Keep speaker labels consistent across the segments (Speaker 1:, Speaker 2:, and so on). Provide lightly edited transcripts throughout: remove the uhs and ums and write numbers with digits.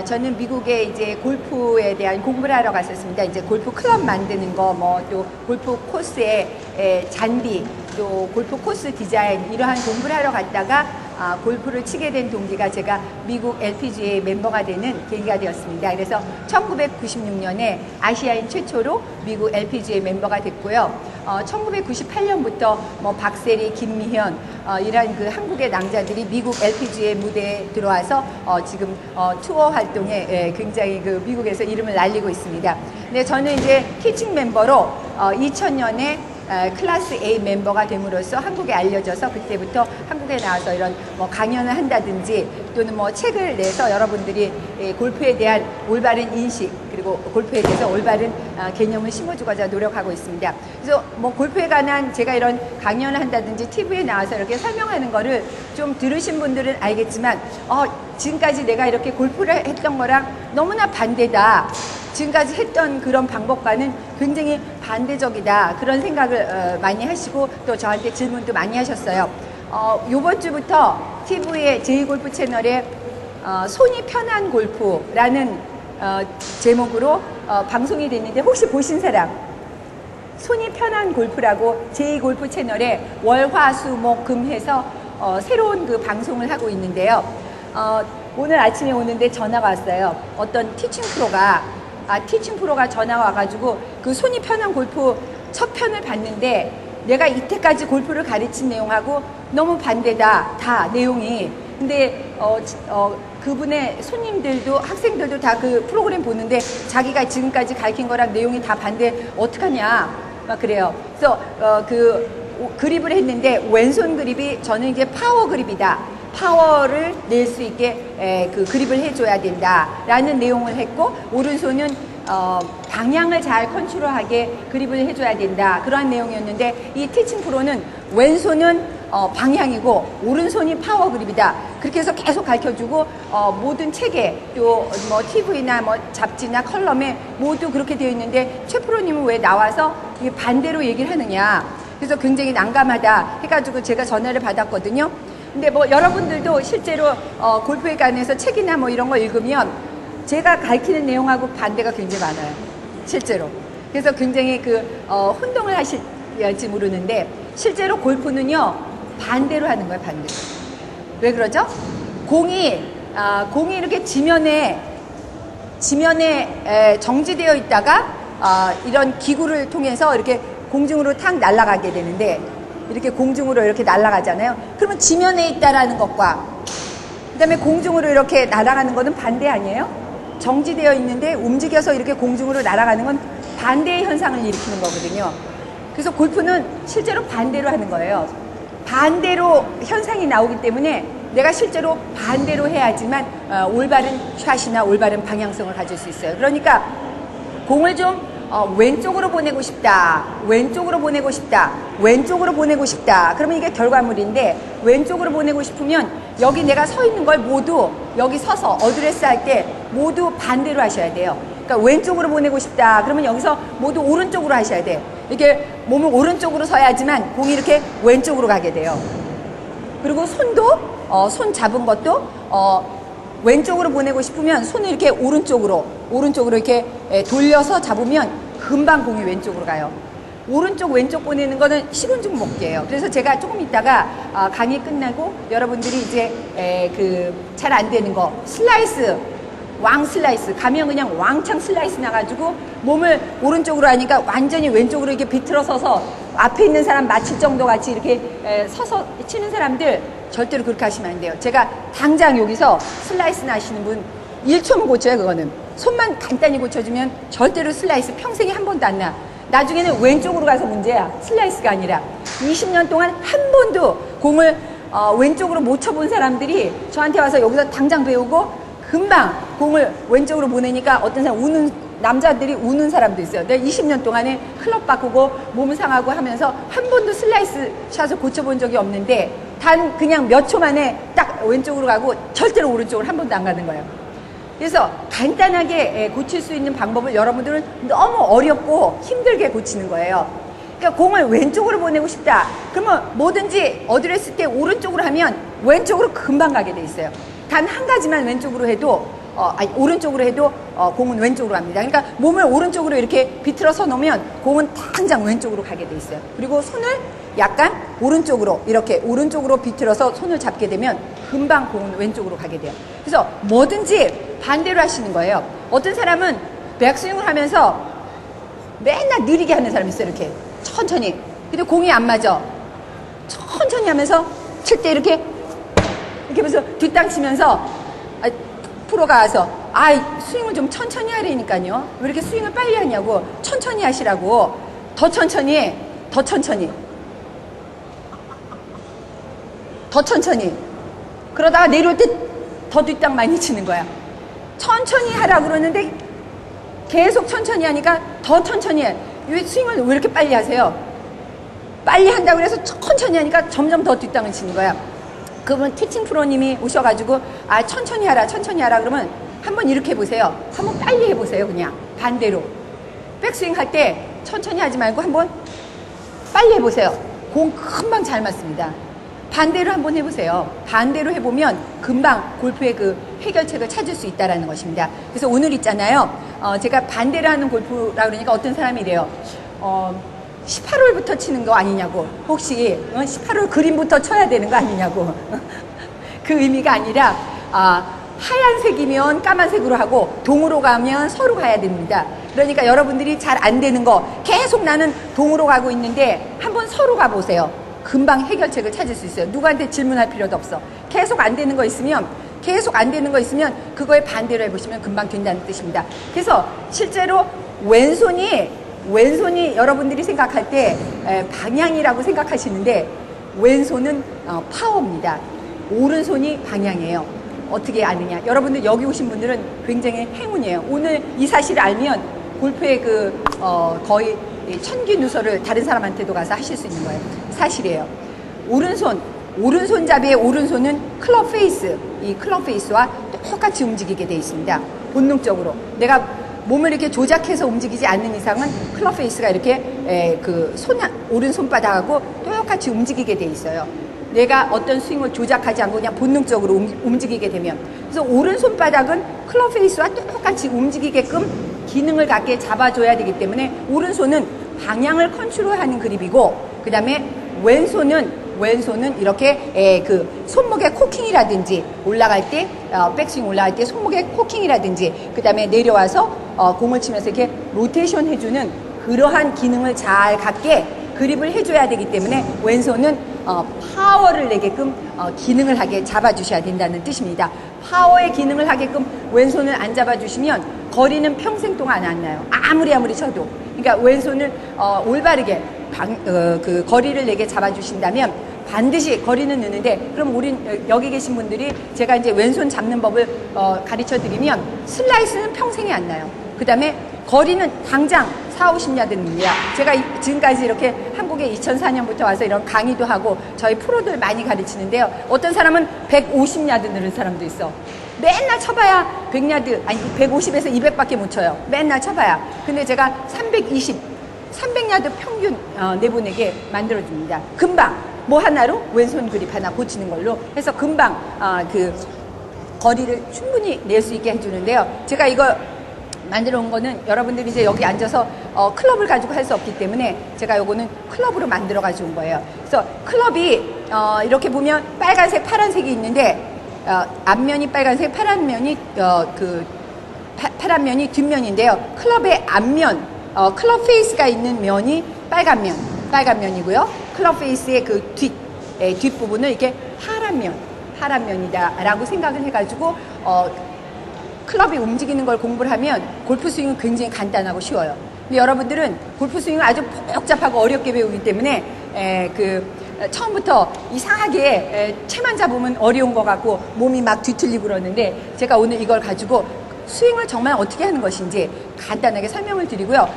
Speaker 1: 저는 미국에 이제 골프에 대한 공부를 하러 갔었습니다. 이제 골프 클럽 만드는 거, 뭐 또 골프 코스의 잔디, 또 골프 코스 디자인 이러한 공부를 하러 갔다가 골프를 치게 된 동기가 제가 미국 LPGA 멤버가 되는 계기가 되었습니다. 그래서 1996년에 아시아인 최초로 미국 LPGA 멤버가 됐고요. 1998년부터 뭐 박세리, 김미현 이런 그 한국의 남자들이 미국 LPGA 무대에 들어와서 지금 투어 활동에 굉장히 그 미국에서 이름을 날리고 있습니다. 근데 저는 이제 티칭 멤버로 2000년에 클래스 A 멤버가 됨으로써 한국에 알려져서 그때부터 한국에 나와서 이런 뭐 강연을 한다든지 또는 뭐 책을 내서 여러분들이 골프에 대한 올바른 인식 그리고 골프에 대해서 올바른 개념을 심어주고자 노력하고 있습니다. 그래서 뭐 골프에 관한 제가 이런 강연을 한다든지 TV에 나와서 이렇게 설명하는 거를 좀 들으신 분들은 알겠지만 지금까지 내가 이렇게 골프를 했던 거랑 너무나 반대다. 지금까지 했던 그런 방법과는 굉장히 반대적이다. 그런 생각을 많이 하시고 또 저한테 질문도 많이 하셨어요. 요번 주부터 TV의 제2골프 채널에 손이 편한 골프라는 제목으로 방송이 됐는데 혹시 보신 사람? 손이 편한 골프라고 제2골프 채널에 월, 화, 수, 목, 금 해서 새로운 그 방송을 하고 있는데요. 오늘 아침에 오는데 전화가 왔어요. 어떤 티칭 프로가 전화가 와가지고 그 손이 편한 골프 첫 편을 봤는데 내가 이때까지 골프를 가르친 내용하고 너무 반대다. 다 내용이. 근데 그분의 손님들도 학생들도 다 그 프로그램 보는데 자기가 지금까지 가르친 거랑 내용이 다 반대. 어떡하냐 막 그래요. 그래서 그립을 했는데 왼손 그립이 저는 이제 파워 그립이다. 파워를 낼 수 있게 그 그립을 해줘야 된다라는 내용을 했고 오른손은 방향을 잘 컨트롤하게 그립을 해줘야 된다 그러한 내용이었는데 이 티칭 프로는 왼손은 방향이고 오른손이 파워 그립이다 그렇게 해서 계속 가르쳐주고 모든 책에 또 뭐 TV나 뭐 잡지나 컬럼에 모두 그렇게 되어 있는데 최 프로님은 왜 나와서 반대로 얘기를 하느냐 그래서 굉장히 난감하다 해가지고 제가 전화를 받았거든요. 근데 뭐 여러분들도 실제로 골프에 관해서 책이나 뭐 이런 거 읽으면 제가 가르치는 내용하고 반대가 굉장히 많아요. 실제로. 그래서 굉장히 혼동을 하실지 모르는데 실제로 골프는요 반대로 하는 거예요. 반대로. 왜 그러죠? 공이 이렇게 지면에 정지되어 있다가 이런 기구를 통해서 이렇게 공중으로 탁 날아가게 되는데 이렇게 공중으로 이렇게 날아가잖아요. 그러면 지면에 있다라는 것과 그 다음에 공중으로 이렇게 날아가는 것은 반대 아니에요? 정지되어 있는데 움직여서 이렇게 공중으로 날아가는 건 반대의 현상을 일으키는 거거든요. 그래서 골프는 실제로 반대로 하는 거예요. 반대로 현상이 나오기 때문에 내가 실제로 반대로 해야지만 올바른 샷이나 올바른 방향성을 가질 수 있어요. 그러니까 공을 좀 왼쪽으로 보내고 싶다. 그러면 이게 결과물인데 왼쪽으로 보내고 싶으면 여기 내가 서 있는 걸 모두 여기 서서 어드레스 할 때 모두 반대로 하셔야 돼요. 그러니까 왼쪽으로 보내고 싶다. 그러면 여기서 모두 오른쪽으로 하셔야 돼. 이렇게 몸을 오른쪽으로 서야지만 공이 이렇게 왼쪽으로 가게 돼요. 그리고 손도 손 잡은 것도 왼쪽으로 보내고 싶으면 손을 이렇게 오른쪽으로 이렇게 돌려서 잡으면 금방 공이 왼쪽으로 가요. 오른쪽 왼쪽 보내는 거는 식은 죽 먹기예요. 그래서 제가 조금 있다가 강의 끝나고 여러분들이 이제 잘 안 되는 거 왕 슬라이스 가면 그냥 왕창 슬라이스 나가지고 몸을 오른쪽으로 하니까 완전히 왼쪽으로 이렇게 비틀어 서서 앞에 있는 사람 맞힐 정도 같이 이렇게 서서 치는 사람들 절대로 그렇게 하시면 안 돼요. 제가 당장 여기서 슬라이스 나시는 분 1초면 고쳐요. 그거는 손만 간단히 고쳐주면 절대로 슬라이스 평생에 한 번도 안 나. 나중에는 왼쪽으로 가서 문제야. 슬라이스가 아니라 20년 동안 한 번도 공을 왼쪽으로 못 쳐본 사람들이 저한테 와서 여기서 당장 배우고 금방 공을 왼쪽으로 보내니까 어떤 사람 남자들이 우는 사람도 있어요. 내가 20년 동안에 클럽 바꾸고 몸 상하고 하면서 한 번도 슬라이스 샷을 고쳐본 적이 없는데 단 그냥 몇 초 만에 딱 왼쪽으로 가고 절대로 오른쪽으로 한 번도 안 가는 거예요. 그래서 간단하게 고칠 수 있는 방법을 여러분들은 너무 어렵고 힘들게 고치는 거예요. 그러니까 공을 왼쪽으로 보내고 싶다. 그러면 뭐든지 어드레스 때 오른쪽으로 하면 왼쪽으로 금방 가게 돼 있어요. 단 한 가지만 왼쪽으로 해도 아니, 오른쪽으로 해도 공은 왼쪽으로 갑니다. 그러니까 몸을 오른쪽으로 이렇게 비틀어서 놓으면 공은 당장 왼쪽으로 가게 돼 있어요. 그리고 손을 약간 오른쪽으로 이렇게 오른쪽으로 비틀어서 손을 잡게 되면 금방 공은 왼쪽으로 가게 돼요. 그래서 뭐든지 반대로 하시는 거예요. 어떤 사람은 백스윙을 하면서 맨날 느리게 하는 사람이 있어요. 이렇게 천천히. 근데 공이 안 맞아. 천천히 하면서 칠 때 이렇게 하면서 뒷땅 치면서 프로가 와서 스윙을 좀 천천히 하라니까요. 왜 이렇게 스윙을 빨리 하냐고. 천천히 하시라고. 더 천천히 그러다가 내려올 때 더 뒷땅 많이 치는 거야. 천천히 하라고 그러는데 계속 천천히 하니까 더 천천히 해. 왜 스윙을 왜 이렇게 빨리 하세요? 빨리 한다고 해서 천천히 하니까 점점 더 뒷땅을 치는 거야. 그분 티칭 프로님이 오셔가지고 천천히 하라 그러면 한번 이렇게 해보세요. 한번 빨리 해보세요. 그냥 반대로 백스윙 할 때 천천히 하지 말고 한번 빨리 해보세요. 공 금방 잘 맞습니다. 반대로 한번 해보세요. 반대로 해보면 금방 골프의 그 해결책을 찾을 수 있다는 것입니다. 그래서 오늘 있잖아요. 제가 반대로 하는 골프라 그러니까 어떤 사람이 이래요. 18홀부터 치는 거 아니냐고. 혹시 18홀 그린부터 쳐야 되는 거 아니냐고. 그 의미가 아니라 하얀색이면 까만색으로 하고 동으로 가면 서로 가야 됩니다. 그러니까 여러분들이 잘 안 되는 거 계속 나는 동으로 가고 있는데 한번 서로 가보세요. 금방 해결책을 찾을 수 있어요. 누구한테 질문할 필요도 없어. 계속 안 되는 거 있으면 그거에 반대로 해보시면 금방 된다는 뜻입니다. 그래서 실제로 왼손이 여러분들이 생각할 때 방향이라고 생각하시는데 왼손은 파워입니다. 오른손이 방향이에요. 어떻게 아느냐? 여러분들 여기 오신 분들은 굉장히 행운이에요. 오늘 이 사실을 알면 골프의 거의 천기누설을 다른 사람한테도 가서 하실 수 있는 거예요. 사실이에요. 오른손잡이의 오른손은 클럽 페이스, 이 클럽 페이스와 똑같이 움직이게 돼 있습니다. 본능적으로. 내가 몸을 이렇게 조작해서 움직이지 않는 이상은 클럽 페이스가 이렇게 오른손바닥하고 똑같이 움직이게 돼 있어요. 내가 어떤 스윙을 조작하지 않고 그냥 본능적으로 움직이게 되면. 그래서 오른손바닥은 클럽 페이스와 똑같이 움직이게끔 기능을 갖게 잡아줘야 되기 때문에 오른손은 방향을 컨트롤하는 그립이고, 그 다음에 왼손은 이렇게 손목의 코킹이라든지 올라갈 때 백스윙 올라갈 때 손목의 코킹이라든지 그 다음에 내려와서 공을 치면서 이렇게 로테이션 해주는 그러한 기능을 잘 갖게 그립을 해줘야 되기 때문에 왼손은 파워를 내게끔 기능을 하게 잡아주셔야 된다는 뜻입니다. 파워의 기능을 하게끔 왼손을 안 잡아주시면 거리는 평생 동안 안 나요. 아무리 쳐도. 그러니까 왼손을 올바르게 그 거리를 내게 잡아주신다면 반드시 거리는 느는데, 그럼 여기 계신 분들이 제가 이제 왼손 잡는 법을 가르쳐 드리면 슬라이스는 평생이 안 나요. 그 다음에 거리는 당장 40-50야드 닙니다. 제가 지금까지 이렇게 한국에 2004년부터 와서 이런 강의도 하고 저희 프로들 많이 가르치는데요. 어떤 사람은 150야드 느는 사람도 있어. 맨날 쳐봐야 100야드, 아니 150에서 200밖에 못 쳐요. 맨날 쳐봐야. 근데 제가 300야드 평균 내보내게 만들어줍니다. 금방 뭐 하나로 왼손 그립 하나 고치는 걸로 해서 금방 그 거리를 충분히 낼 수 있게 해주는데요. 제가 이거 만들어 온 거는 여러분들이 이제 여기 앉아서 클럽을 가지고 할 수 없기 때문에 제가 요거는 클럽으로 만들어 가지고 온 거예요. 그래서 클럽이 이렇게 보면 빨간색, 파란색이 있는데 앞면이 빨간색, 파란 면이 파란 면이 뒷면인데요. 클럽의 앞면, 클럽 페이스가 있는 면이 빨간 면이고요. 클럽 페이스의 그 뒷부분을 이렇게 파란 면이다라고 생각을 해가지고 클럽이 움직이는 걸 공부를 하면 골프 스윙은 굉장히 간단하고 쉬워요. 근데 여러분들은 골프 스윙을 아주 복잡하고 어렵게 배우기 때문에 처음부터 이상하게 채만 잡으면 어려운 것 같고 몸이 막 뒤틀리고 그러는데, 제가 오늘 이걸 가지고 스윙을 정말 어떻게 하는 것인지 간단하게 설명을 드리고요.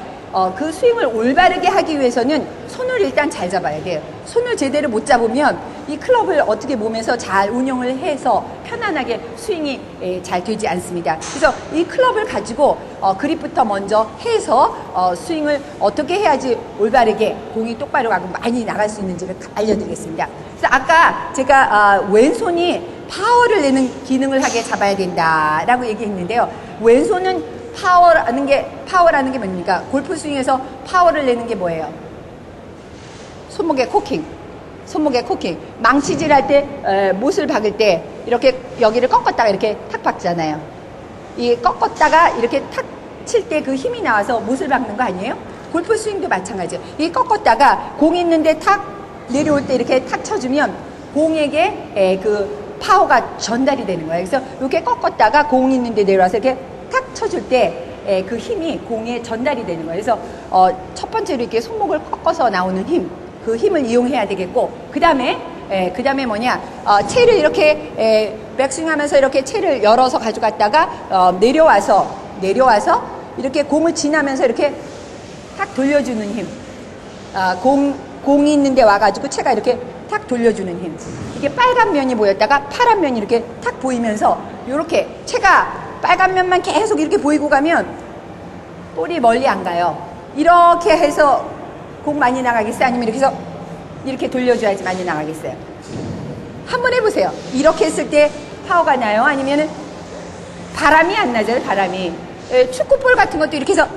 Speaker 1: 그 스윙을 올바르게 하기 위해서는 손을 일단 잘 잡아야 돼요. 손을 제대로 못 잡으면 이 클럽을 어떻게 몸에서 잘 운영을 해서 편안하게 스윙이 잘 되지 않습니다. 그래서 이 클럽을 가지고 그립부터 먼저 해서 스윙을 어떻게 해야지 올바르게 공이 똑바로 가고 많이 나갈 수 있는지를 알려드리겠습니다. 그래서 아까 제가 왼손이 파워를 내는 기능을 하게 잡아야 된다라고 얘기했는데요. 왼손은 파워라는 게 뭡니까? 골프 스윙에서 파워를 내는 게 뭐예요? 손목의 코킹. 망치질 할 때, 못을 박을 때, 이렇게 여기를 꺾었다가 이렇게 탁 박잖아요. 이 꺾었다가 이렇게 탁 칠 때 그 힘이 나와서 못을 박는 거 아니에요? 골프 스윙도 마찬가지예요. 이 꺾었다가 공 있는데 탁 내려올 때 이렇게 탁 쳐주면 공에게 그 파워가 전달이 되는 거예요. 그래서 이렇게 꺾었다가 공 있는데 내려와서 이렇게 탁 쳐줄 때 그 힘이 공에 전달이 되는 거예요. 그래서 첫 번째로 이렇게 손목을 꺾어서 나오는 힘, 그 힘을 이용해야 되겠고, 그 다음에 뭐냐, 채를 이렇게 백스윙 하면서 이렇게 채를 열어서 가져갔다가 내려와서 이렇게 공을 지나면서 이렇게 탁 돌려주는 힘, 공이 있는데 와가지고 채가 이렇게 탁 돌려주는 힘. 이게 빨간 면이 보였다가 파란 면이 이렇게 탁 보이면서 이렇게 채가 빨간 면만 계속 이렇게 보이고 가면 볼이 멀리 안 가요. 이렇게 해서 공 많이 나가겠어요? 아니면 이렇게 해서 이렇게 돌려줘야지 많이 나가겠어요? 한번 해보세요. 이렇게 했을 때 파워가 나요? 아니면은 바람이 안 나잖아요, 바람이. 축구볼 같은 것도 이렇게 해서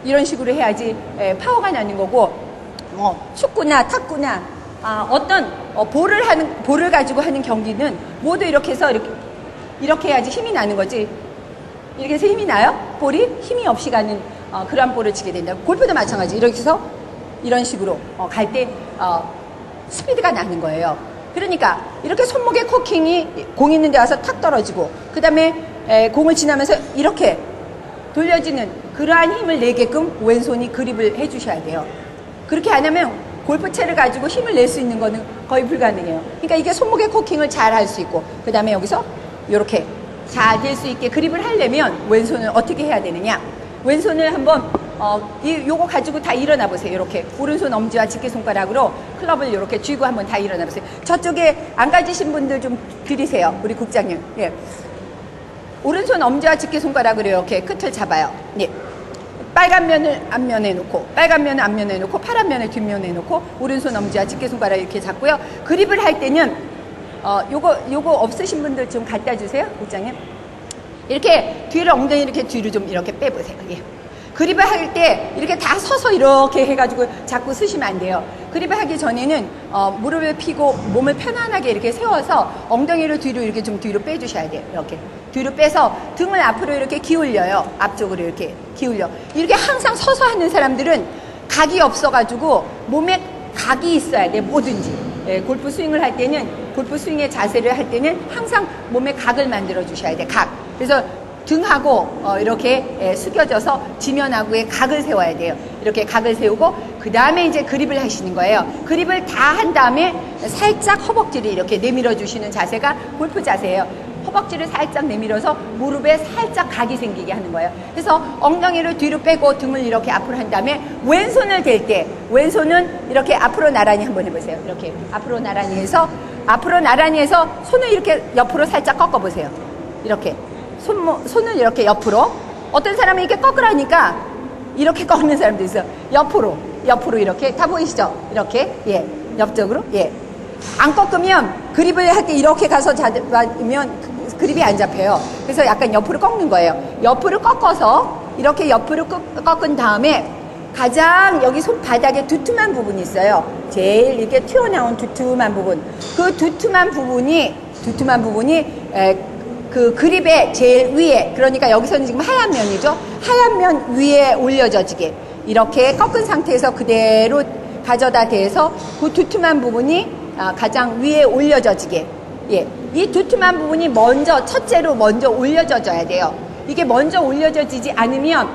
Speaker 1: 이런 식으로 해야지 파워가 나는 거고, 축구나 탁구나 어떤 볼을 가지고 하는 경기는 모두 이렇게 해서 이렇게 해야지 힘이 나는 거지. 이렇게 해서 힘이 나요? 볼이 힘이 없이 가는 그런 볼을 치게 된다. 골프도 마찬가지. 이렇게 해서 이런 식으로 갈 때 스피드가 나는 거예요. 그러니까 이렇게 손목의 코킹이 공 있는 데 와서 탁 떨어지고, 그 다음에 공을 지나면서 이렇게 돌려지는 그러한 힘을 내게끔 왼손이 그립을 해주셔야 돼요. 그렇게 안 하면 골프채를 가지고 힘을 낼 수 있는 거는 거의 불가능해요. 그러니까 이게 손목의 코킹을 잘 할 수 있고, 그 다음에 여기서 이렇게 잘 될 수 있게 그립을 하려면 왼손을 어떻게 해야 되느냐? 왼손을 한번 요거 가지고 다 일어나 보세요. 이렇게 오른손 엄지와 집게손가락으로 클럽을 이렇게 쥐고 한번 다 일어나 보세요. 저쪽에 안 가지신 분들 좀 드리세요. 우리 국장님. 예. 오른손 엄지와 집게손가락으로 이렇게 끝을 잡아요. 예. 빨간 면을 앞면에 놓고, 파란 면을 뒷면에 놓고, 오른손 엄지와 집게손가락 이렇게 잡고요. 그립을 할 때는 요거 없으신 분들 좀 갖다 주세요, 국장님. 이렇게 뒤로 엉덩이 이렇게 뒤로 좀 이렇게 빼보세요. 예. 그립을 할 때 이렇게 다 서서 이렇게 해가지고 자꾸 쓰시면 안 돼요. 그립을 하기 전에는 무릎을 펴고 몸을 편안하게 이렇게 세워서 엉덩이를 뒤로 이렇게 좀 뒤로 빼주셔야 돼요. 이렇게 뒤로 빼서 등을 앞으로 이렇게 기울여요. 앞쪽으로 이렇게 기울여. 이렇게 항상 서서 하는 사람들은 각이 없어가지고 몸에 각이 있어야 돼. 뭐든지. 예, 골프 스윙을 할 때는, 골프 스윙의 자세를 할 때는 항상 몸에 각을 만들어 주셔야 돼. 각. 그래서 등하고 이렇게 숙여져서 지면하고의 각을 세워야 돼요. 이렇게 각을 세우고 그 다음에 이제 그립을 하시는 거예요. 그립을 다 한 다음에 살짝 허벅지를 이렇게 내밀어 주시는 자세가 골프 자세예요. 허벅지를 살짝 내밀어서 무릎에 살짝 각이 생기게 하는 거예요. 그래서 엉덩이를 뒤로 빼고 등을 이렇게 앞으로 한 다음에 왼손을 댈 때 왼손은 이렇게 앞으로 나란히 한번 해보세요. 이렇게 앞으로 나란히 해서 손을 이렇게 옆으로 살짝 꺾어보세요. 이렇게 손을 이렇게 옆으로. 어떤 사람은 이렇게 꺾으라니까 이렇게 꺾는 사람도 있어요. 옆으로 이렇게. 다 보이시죠? 이렇게. 예. 옆쪽으로. 예. 안 꺾으면 그립을 할 때 이렇게 가서 잡으면 그립이 안 잡혀요. 그래서 약간 옆으로 꺾는 거예요. 옆으로 꺾어서 이렇게 옆으로 꺾은 다음에 가장 여기 손바닥에 두툼한 부분이 있어요. 제일 이렇게 튀어나온 두툼한 부분. 그 두툼한 부분이 그 그립의 제일 위에, 그러니까 여기서는 지금 하얀 면이죠. 하얀 면 위에 올려져지게 이렇게 꺾은 상태에서 그대로 가져다 대서 그 두툼한 부분이 가장 위에 올려져지게. 예, 이 두툼한 부분이 첫째로 먼저 올려져줘야 돼요. 이게 먼저 올려져지지 않으면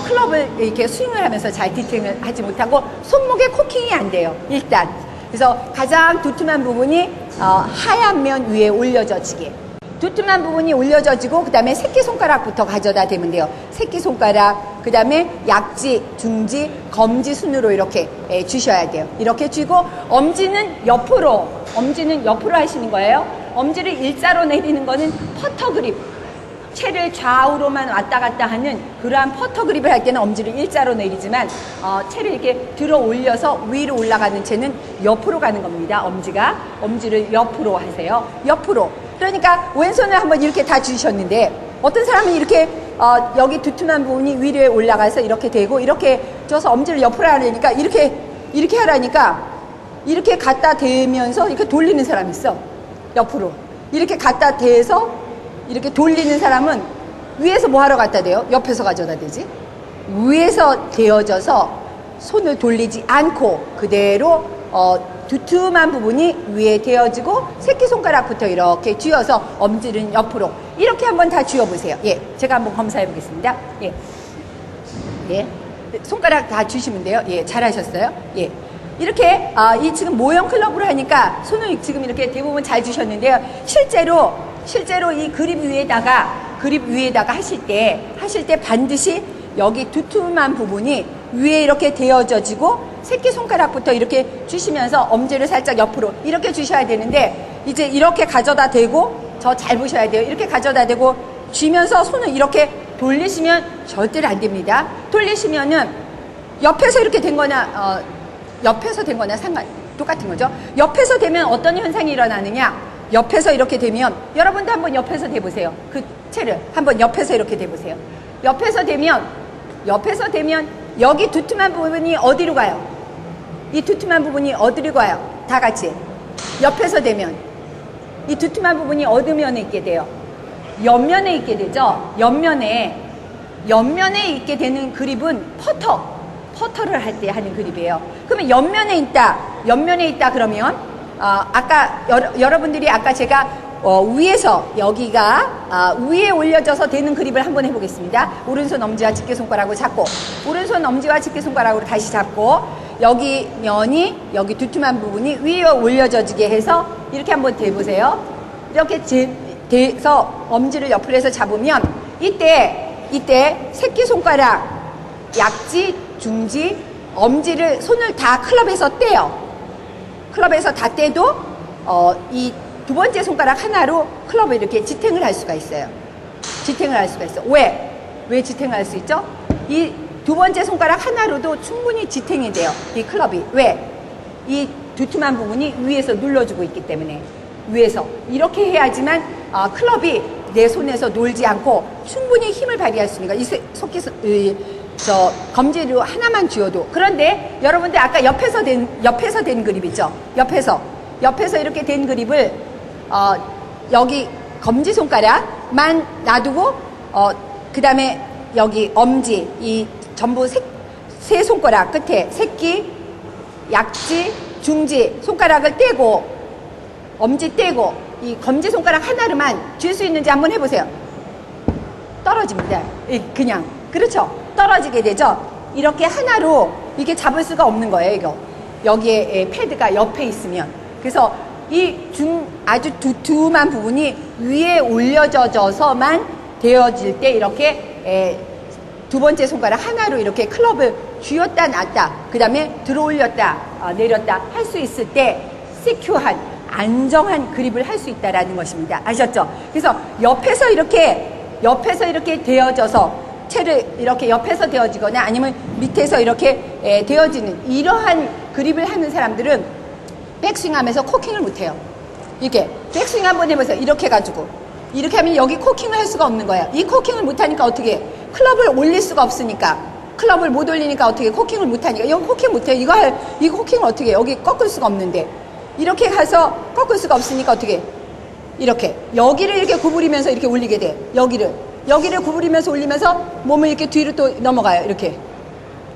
Speaker 1: 클럽을 이렇게 스윙을 하면서 잘 디테일을 하지 못하고 손목에 코킹이 안 돼요. 일단. 그래서 가장 두툼한 부분이 하얀 면 위에 올려져지게. 두툼한 부분이 올려져지고 그 다음에 새끼손가락부터 가져다 대면 돼요. 새끼손가락, 그 다음에 약지, 중지, 검지 순으로 이렇게 주셔야 돼요. 이렇게 쥐고 엄지는 옆으로 하시는 거예요. 엄지를 일자로 내리는 거는 퍼터 그립. 채를 좌우로만 왔다 갔다 하는 그러한 퍼터 그립을 할 때는 엄지를 일자로 내리지만 채를 이렇게 들어 올려서 위로 올라가는 채는 옆으로 가는 겁니다. 엄지를 옆으로 하세요. 옆으로. 그러니까 왼손을 한번 이렇게 다 주셨는데 어떤 사람은 이렇게 여기 두툼한 부분이 위로 올라가서 이렇게 되고 이렇게 줘서 엄지를 옆으로 하려니까 이렇게 하라니까 이렇게 갖다 대면서 이렇게 돌리는 사람이 있어. 옆으로. 이렇게 갖다 대서 이렇게 돌리는 사람은 위에서 뭐 하러 갖다 대요? 옆에서 가져다 대지. 위에서 대어져서 손을 돌리지 않고 그대로 두툼한 부분이 위에 대어지고 새끼손가락부터 이렇게 쥐어서 엄지는 옆으로 이렇게 한번 다 쥐어보세요. 예, 제가 한번 검사해 보겠습니다. 예, 예, 손가락 다 쥐시면 돼요. 예, 잘하셨어요. 예, 이렇게 이 지금 모형 클럽으로 하니까 손을 지금 이렇게 대부분 잘 쥐셨는데요. 실제로 이 그립 위에다가 하실 때 반드시 여기 두툼한 부분이 위에 이렇게 대어져지고 새끼손가락부터 이렇게 주시면서 엄지를 살짝 옆으로 이렇게 주셔야 되는데 이제 이렇게 가져다 대고 저 잘 보셔야 돼요. 이렇게 가져다 대고 쥐면서 손을 이렇게 돌리시면 절대로 안 됩니다. 돌리시면은 옆에서 이렇게 된 거나 똑같은 거죠. 옆에서 되면 어떤 현상이 일어나느냐? 옆에서 이렇게 되면 여러분도 한번 옆에서 대보세요. 그 채를 한번 옆에서 이렇게 대보세요. 옆에서 되면 여기 두툼한 부분이 어디로 가요? 이 두툼한 부분이 어디로 가요? 다 같이 옆에서 되면 이 두툼한 부분이 어느 면에 있게 돼요? 옆면에 있게 되죠. 옆면에 있게 되는 그립은 퍼터를 할 때 하는 그립이에요. 그러면 옆면에 있다 그러면 아까 여러분들이 아까 제가 위에서 여기가 위에 올려져서 되는 그립을 한번 해보겠습니다. 오른손 엄지와 집게손가락으로 잡고 오른손 엄지와 집게손가락으로 다시 잡고 여기 면이 여기 두툼한 부분이 위에 올려져지게 해서 이렇게 한번 대보세요. 이렇게 대서 엄지를 옆으로 해서 잡으면 이때 새끼손가락, 약지, 중지, 엄지를 손을 다 클럽해서 떼요. 클럽에서 다 떼도 이 두 번째 손가락 하나로 클럽을 이렇게 지탱을 할 수가 있어요. 왜 지탱을 할 수 있죠? 이 두 번째 손가락 하나로도 충분히 지탱이 돼요. 이 클럽이. 왜? 이 두툼한 부분이 위에서 눌러주고 있기 때문에 위에서 이렇게 해야지만 클럽이 내 손에서 놀지 않고 충분히 힘을 발휘할 수 있는 거예요. 검지로 하나만 쥐어도. 그런데 여러분들 아까 옆에서 된 그립 있죠? 옆에서 이렇게 된 그립을 여기 검지손가락만 놔두고 그 다음에 여기 엄지 이 전부 세 손가락 끝에 새끼, 약지, 중지 손가락을 떼고 엄지 떼고 이 검지손가락 하나로만 쥘 수 있는지 한번 해보세요. 떨어집니다. 그냥. 그렇죠? 떨어지게 되죠? 이렇게 하나로 이렇게 잡을 수가 없는 거예요, 이거. 여기에 패드가 옆에 있으면. 그래서 이 아주 두툼한 부분이 위에 올려져서만 되어질 때 이렇게 두 번째 손가락 하나로 이렇게 클럽을 쥐었다 놨다, 그 다음에 들어 올렸다, 내렸다 할 수 있을 때 시큐한, 안정한 그립을 할 수 있다라는 것입니다. 아셨죠? 그래서 옆에서 이렇게 되어져서 채를 이렇게 옆에서 되어지거나 아니면 밑에서 이렇게 되어지는 이러한 그립을 하는 사람들은 백스윙 하면서 코킹을 못해요. 이렇게 백스윙 한번 해보세요. 이렇게 해가지고 이렇게 하면 여기 코킹을 할 수가 없는 거예요. 이 코킹을 못하니까 어떻게 해? 클럽을 올릴 수가 없으니까, 클럽을 못 올리니까 어떻게 해? 코킹을 못하니까 여기 코킹 못해요. 이거 코킹을 어떻게 해? 여기 꺾을 수가 없는데 이렇게 가서 꺾을 수가 없으니까 어떻게 해? 이렇게 여기를 이렇게 구부리면서 이렇게 올리게 돼. 여기를 구부리면서 올리면서 몸을 이렇게 뒤로 또 넘어가요. 이렇게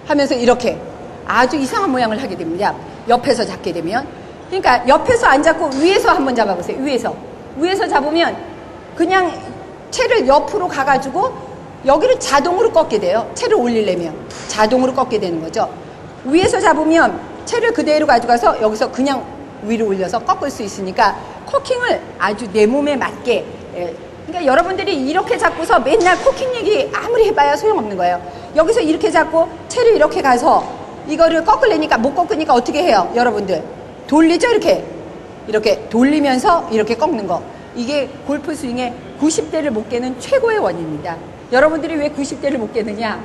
Speaker 1: 하면서 이렇게 아주 이상한 모양을 하게 됩니다. 옆에서 잡게 되면. 그러니까 옆에서 안 잡고 위에서 한번 잡아보세요. 위에서 잡으면 그냥 채를 옆으로 가가지고 여기를 자동으로 꺾게 돼요. 채를 올리려면 자동으로 꺾게 되는 거죠. 위에서 잡으면 채를 그대로 가져가서 여기서 그냥 위로 올려서 꺾을 수 있으니까 코킹을 아주 내 몸에 맞게. 그러니까 여러분들이 이렇게 잡고서 맨날 코킹 얘기 아무리 해봐야 소용없는 거예요. 여기서 이렇게 잡고 채를 이렇게 가서 이거를 꺾으려니까 못 꺾으니까 어떻게 해요? 여러분들 돌리죠? 이렇게 돌리면서 이렇게 꺾는 거. 이게 골프 스윙의 90대를 못 깨는 최고의 원인입니다. 여러분들이 왜 90대를 못 깨느냐?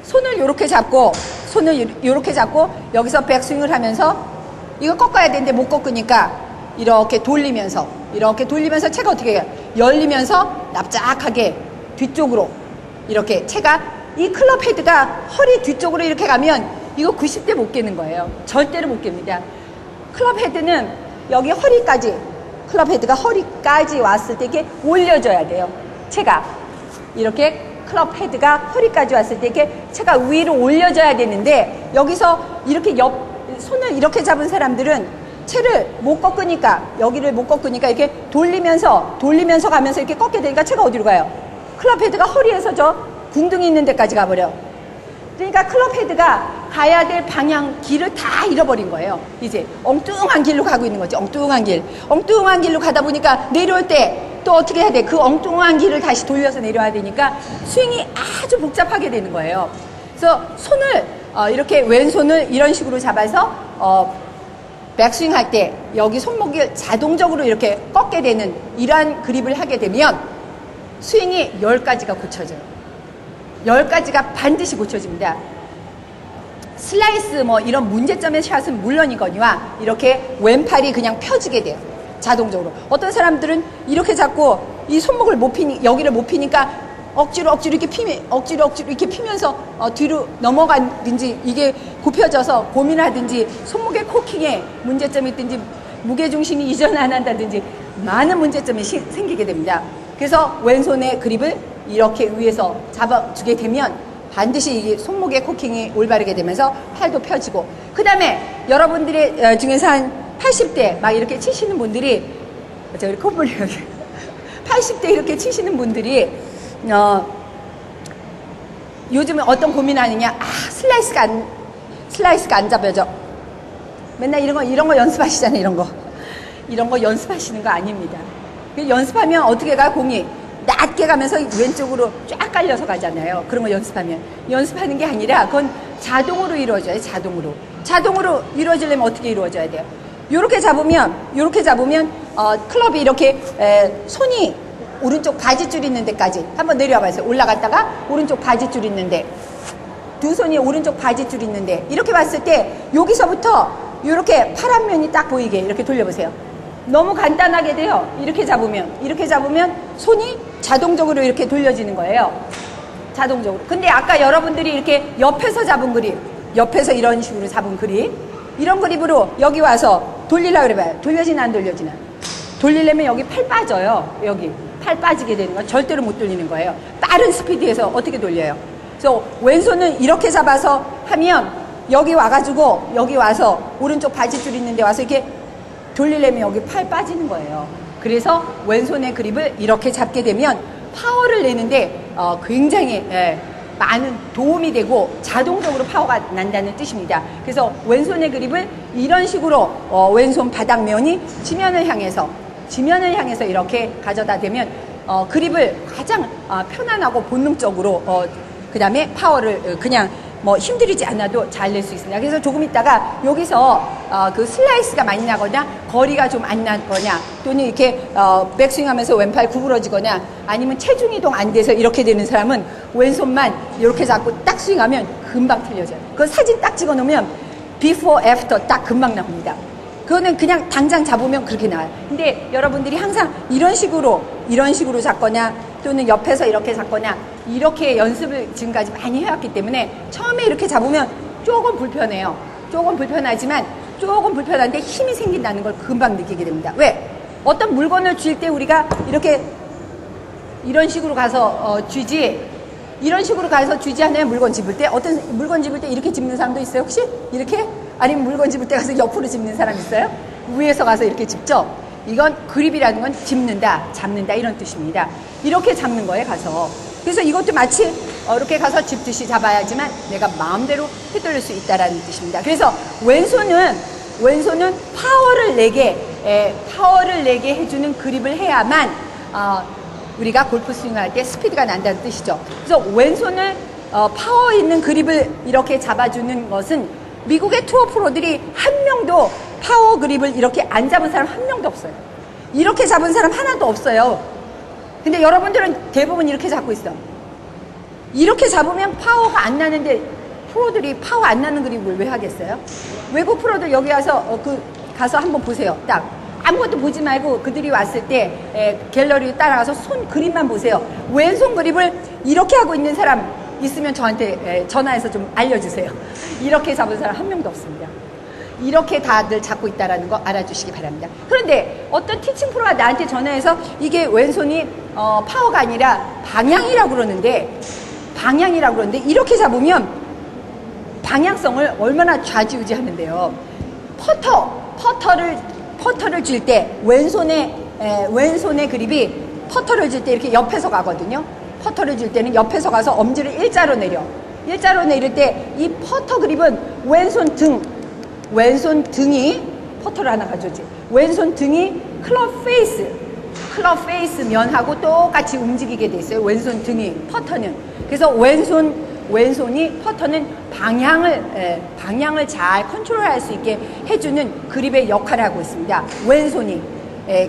Speaker 1: 손을 이렇게 잡고, 여기서 백스윙을 하면서 이거 꺾어야 되는데 못 꺾으니까 이렇게 돌리면서 채가 어떻게 해요? 열리면서 납작하게 뒤쪽으로 이렇게 채가, 이 클럽 헤드가 허리 뒤쪽으로 이렇게 가면 이거 90대 못 깨는 거예요. 절대로 못 깹니다. 클럽 헤드는 여기 허리까지, 클럽 헤드가 허리까지 왔을 때 이렇게 올려줘야 돼요. 채가 이렇게 클럽 헤드가 허리까지 왔을 때 이렇게 채가 위로 올려져야 되는데, 여기서 이렇게 손을 이렇게 잡은 사람들은 채를 못 꺾으니까, 여기를 못 꺾으니까 이렇게 돌리면서 가면서 이렇게 꺾게 되니까 채가 어디로 가요? 클럽 헤드가 허리에서 저 궁둥이 있는 데까지 가버려. 그러니까 클럽 헤드가 가야 될 방향, 길을 다 잃어버린 거예요. 이제 엉뚱한 길로 가고 있는 거죠. 엉뚱한 길로 가다 보니까 내려올 때 또 어떻게 해야 돼? 그 엉뚱한 길을 다시 돌려서 내려와야 되니까 스윙이 아주 복잡하게 되는 거예요. 그래서 손을 이렇게 왼손을 이런 식으로 잡아서 백스윙 할 때 여기 손목을 자동적으로 이렇게 꺾게 되는 이러한 그립을 하게 되면 스윙이 10가지가 고쳐져요. 10가지가 반드시 고쳐집니다. 슬라이스 뭐 이런 문제점의 샷은 물론이거니와 이렇게 왼팔이 그냥 펴지게 돼요. 자동적으로. 어떤 사람들은 이렇게 잡고 이 손목을 못 피니, 여기를 못 피니까 억지로 이렇게 피면서 뒤로 넘어가든지, 이게 굽혀져서 고민하든지, 손목의 코킹에 문제점이 있든지, 무게중심이 이전 안 한다든지 많은 문제점이 생기게 됩니다. 그래서 왼손의 그립을 이렇게 위에서 잡아주게 되면 반드시 이 손목의 코킹이 올바르게 되면서 팔도 펴지고, 그 다음에 여러분들의 중에서 한 80대 막 이렇게 치시는 분들이, 저기 콧물이 80대 이렇게 치시는 분들이 요즘에 어떤 고민하느냐? 슬라이스가 안 잡혀져. 맨날 이런 거 연습하시잖아요. 이런 거 연습하시는 거 아닙니다. 연습하면 어떻게 가? 공이 낮게 가면서 왼쪽으로 쫙 깔려서 가잖아요. 그런 거 연습하는 게 아니라 그건 자동으로 이루어져요. 자동으로 이루어지려면 어떻게 이루어져야 돼요? 요렇게 잡으면 클럽이 이렇게 손이 오른쪽 바지줄 있는 데까지 한번 내려와 봐요. 올라갔다가 오른쪽 바지줄 있는데, 두 손이 오른쪽 바지줄 있는데, 이렇게 봤을 때 여기서부터 이렇게 파란 면이 딱 보이게 이렇게 돌려보세요. 너무 간단하게 돼요. 이렇게 잡으면 손이 자동적으로 이렇게 돌려지는 거예요. 자동적으로. 근데 아까 여러분들이 이렇게 옆에서 잡은 그립, 옆에서 이런 식으로 잡은 그립, 이런 그립으로 여기 와서 돌리려고 그래봐요. 돌려지나 안 돌려지나? 돌리려면 여기 팔 빠져요. 여기 팔 빠지게 되는 거 절대로 못 돌리는 거예요. 빠른 스피드에서 어떻게 돌려요? 그래서 왼손은 이렇게 잡아서 하면 여기 와가지고 여기 와서 오른쪽 바지줄 있는데 와서 이렇게 돌리려면 여기 팔 빠지는 거예요. 그래서 왼손의 그립을 이렇게 잡게 되면 파워를 내는데 굉장히 많은 도움이 되고 자동적으로 파워가 난다는 뜻입니다. 그래서 왼손의 그립을 이런 식으로 왼손 바닥면이 지면을 향해서 이렇게 가져다 대면 그립을 가장 편안하고 본능적으로 그 다음에 파워를 그냥 뭐 힘들이지 않아도 잘 낼 수 있습니다. 그래서 조금 있다가 여기서 그 슬라이스가 많이 나거나 거리가 좀 안 나거나 또는 이렇게 백스윙하면서 왼팔 구부러지거나 아니면 체중 이동 안 돼서 이렇게 되는 사람은 왼손만 이렇게 잡고 딱 스윙하면 금방 틀려져요. 그 사진 딱 찍어 놓으면 before, after 딱 금방 나옵니다. 그거는 그냥 당장 잡으면 그렇게 나와요. 근데 여러분들이 항상 이런 식으로 잡거나 또는 옆에서 이렇게 잡거나 이렇게 연습을 지금까지 많이 해왔기 때문에 처음에 이렇게 잡으면 조금 불편해요. 조금 불편하지만 조금 불편한데 힘이 생긴다는 걸 금방 느끼게 됩니다. 왜? 어떤 물건을 쥘 때 우리가 이렇게 이런 식으로 가서 이런 식으로 가서 쥐지 않아요? 물건 집을 때? 어떤 물건 집을 때 이렇게 집는 사람도 있어요? 혹시? 이렇게? 아니면 물건 집을 때 가서 옆으로 집는 사람 있어요? 위에서 가서 이렇게 집죠? 이건 그립이라는 건 집는다, 잡는다 이런 뜻입니다. 이렇게 잡는 거예요, 가서. 그래서 이것도 마치 이렇게 가서 집듯이 잡아야지만 내가 마음대로 휘둘릴 수 있다라는 뜻입니다. 그래서 왼손은 파워를 내게 해주는 그립을 해야만 우리가 골프 스윙할 때 스피드가 난다는 뜻이죠. 그래서 왼손을 파워 있는 그립을 이렇게 잡아주는 것은 미국의 투어 프로들이 한 명도 파워 그립을 이렇게 안 잡은 사람 한 명도 없어요. 이렇게 잡은 사람 하나도 없어요. 근데 여러분들은 대부분 이렇게 잡고 있어. 이렇게 잡으면 파워가 안 나는데 프로들이 파워 안 나는 그립을 왜 하겠어요? 외국 프로들 여기 와서 가서 한번 보세요. 딱 아무것도 보지 말고 그들이 왔을 때 갤러리 따라가서 손 그립만 보세요. 왼손 그립을 이렇게 하고 있는 사람 있으면 저한테 전화해서 좀 알려주세요. 이렇게 잡은 사람 한 명도 없습니다. 이렇게 다들 잡고 있다는 거 알아주시기 바랍니다. 그런데 어떤 티칭 프로가 나한테 전화해서 이게 왼손이 파워가 아니라 방향이라고 그러는데 이렇게 잡으면 방향성을 얼마나 좌지우지하는데요. 퍼터를 줄 때 왼손의 그립이 퍼터를 줄 때 이렇게 옆에서 가거든요. 퍼터를 줄 때는 옆에서 가서 엄지를 일자로 내릴 때 이 퍼터 그립은 왼손 등이 퍼터를 하나 가져오지. 왼손 등이 클럽 페이스 면하고 똑같이 움직이게 돼 있어요. 왼손 등이 퍼터는. 그래서 왼손이 퍼터는 방향을 잘 컨트롤할 수 있게 해주는 그립의 역할을 하고 있습니다. 왼손이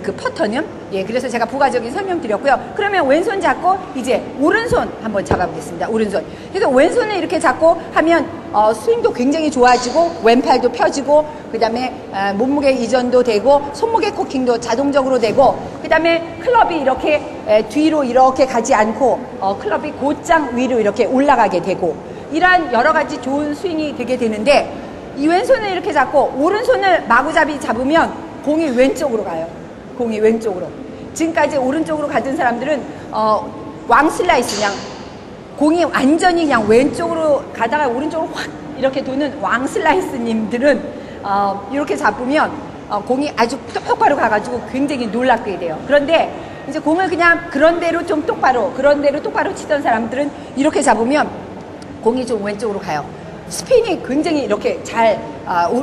Speaker 1: 그 퍼터는. 그래서 제가 부가적인 설명드렸고요. 그러면 왼손 잡고 이제 오른손 한번 잡아보겠습니다. 오른손. 그래서 왼손을 이렇게 잡고 하면 스윙도 굉장히 좋아지고 왼팔도 펴지고 그 다음에 몸무게 이전도 되고 손목의 코킹도 자동적으로 되고 그 다음에 클럽이 이렇게 뒤로 이렇게 가지 않고 클럽이 곧장 위로 이렇게 올라가게 되고 이러한 여러 가지 좋은 스윙이 되게 되는데 이 왼손을 이렇게 잡고 오른손을 마구잡이 잡으면 공이 왼쪽으로 가요. 공이 왼쪽으로. 지금까지 오른쪽으로 가던 사람들은 왕 슬라이스 그냥 공이 완전히 그냥 왼쪽으로 가다가 오른쪽으로 확 이렇게 도는 왕 슬라이스님들은 이렇게 잡으면 공이 아주 똑바로 가가지고 굉장히 놀랍게 돼요. 그런데 이제 공을 그냥 그런 대로 똑바로 치던 사람들은 이렇게 잡으면 공이 좀 왼쪽으로 가요. 스핀이 굉장히 이렇게 잘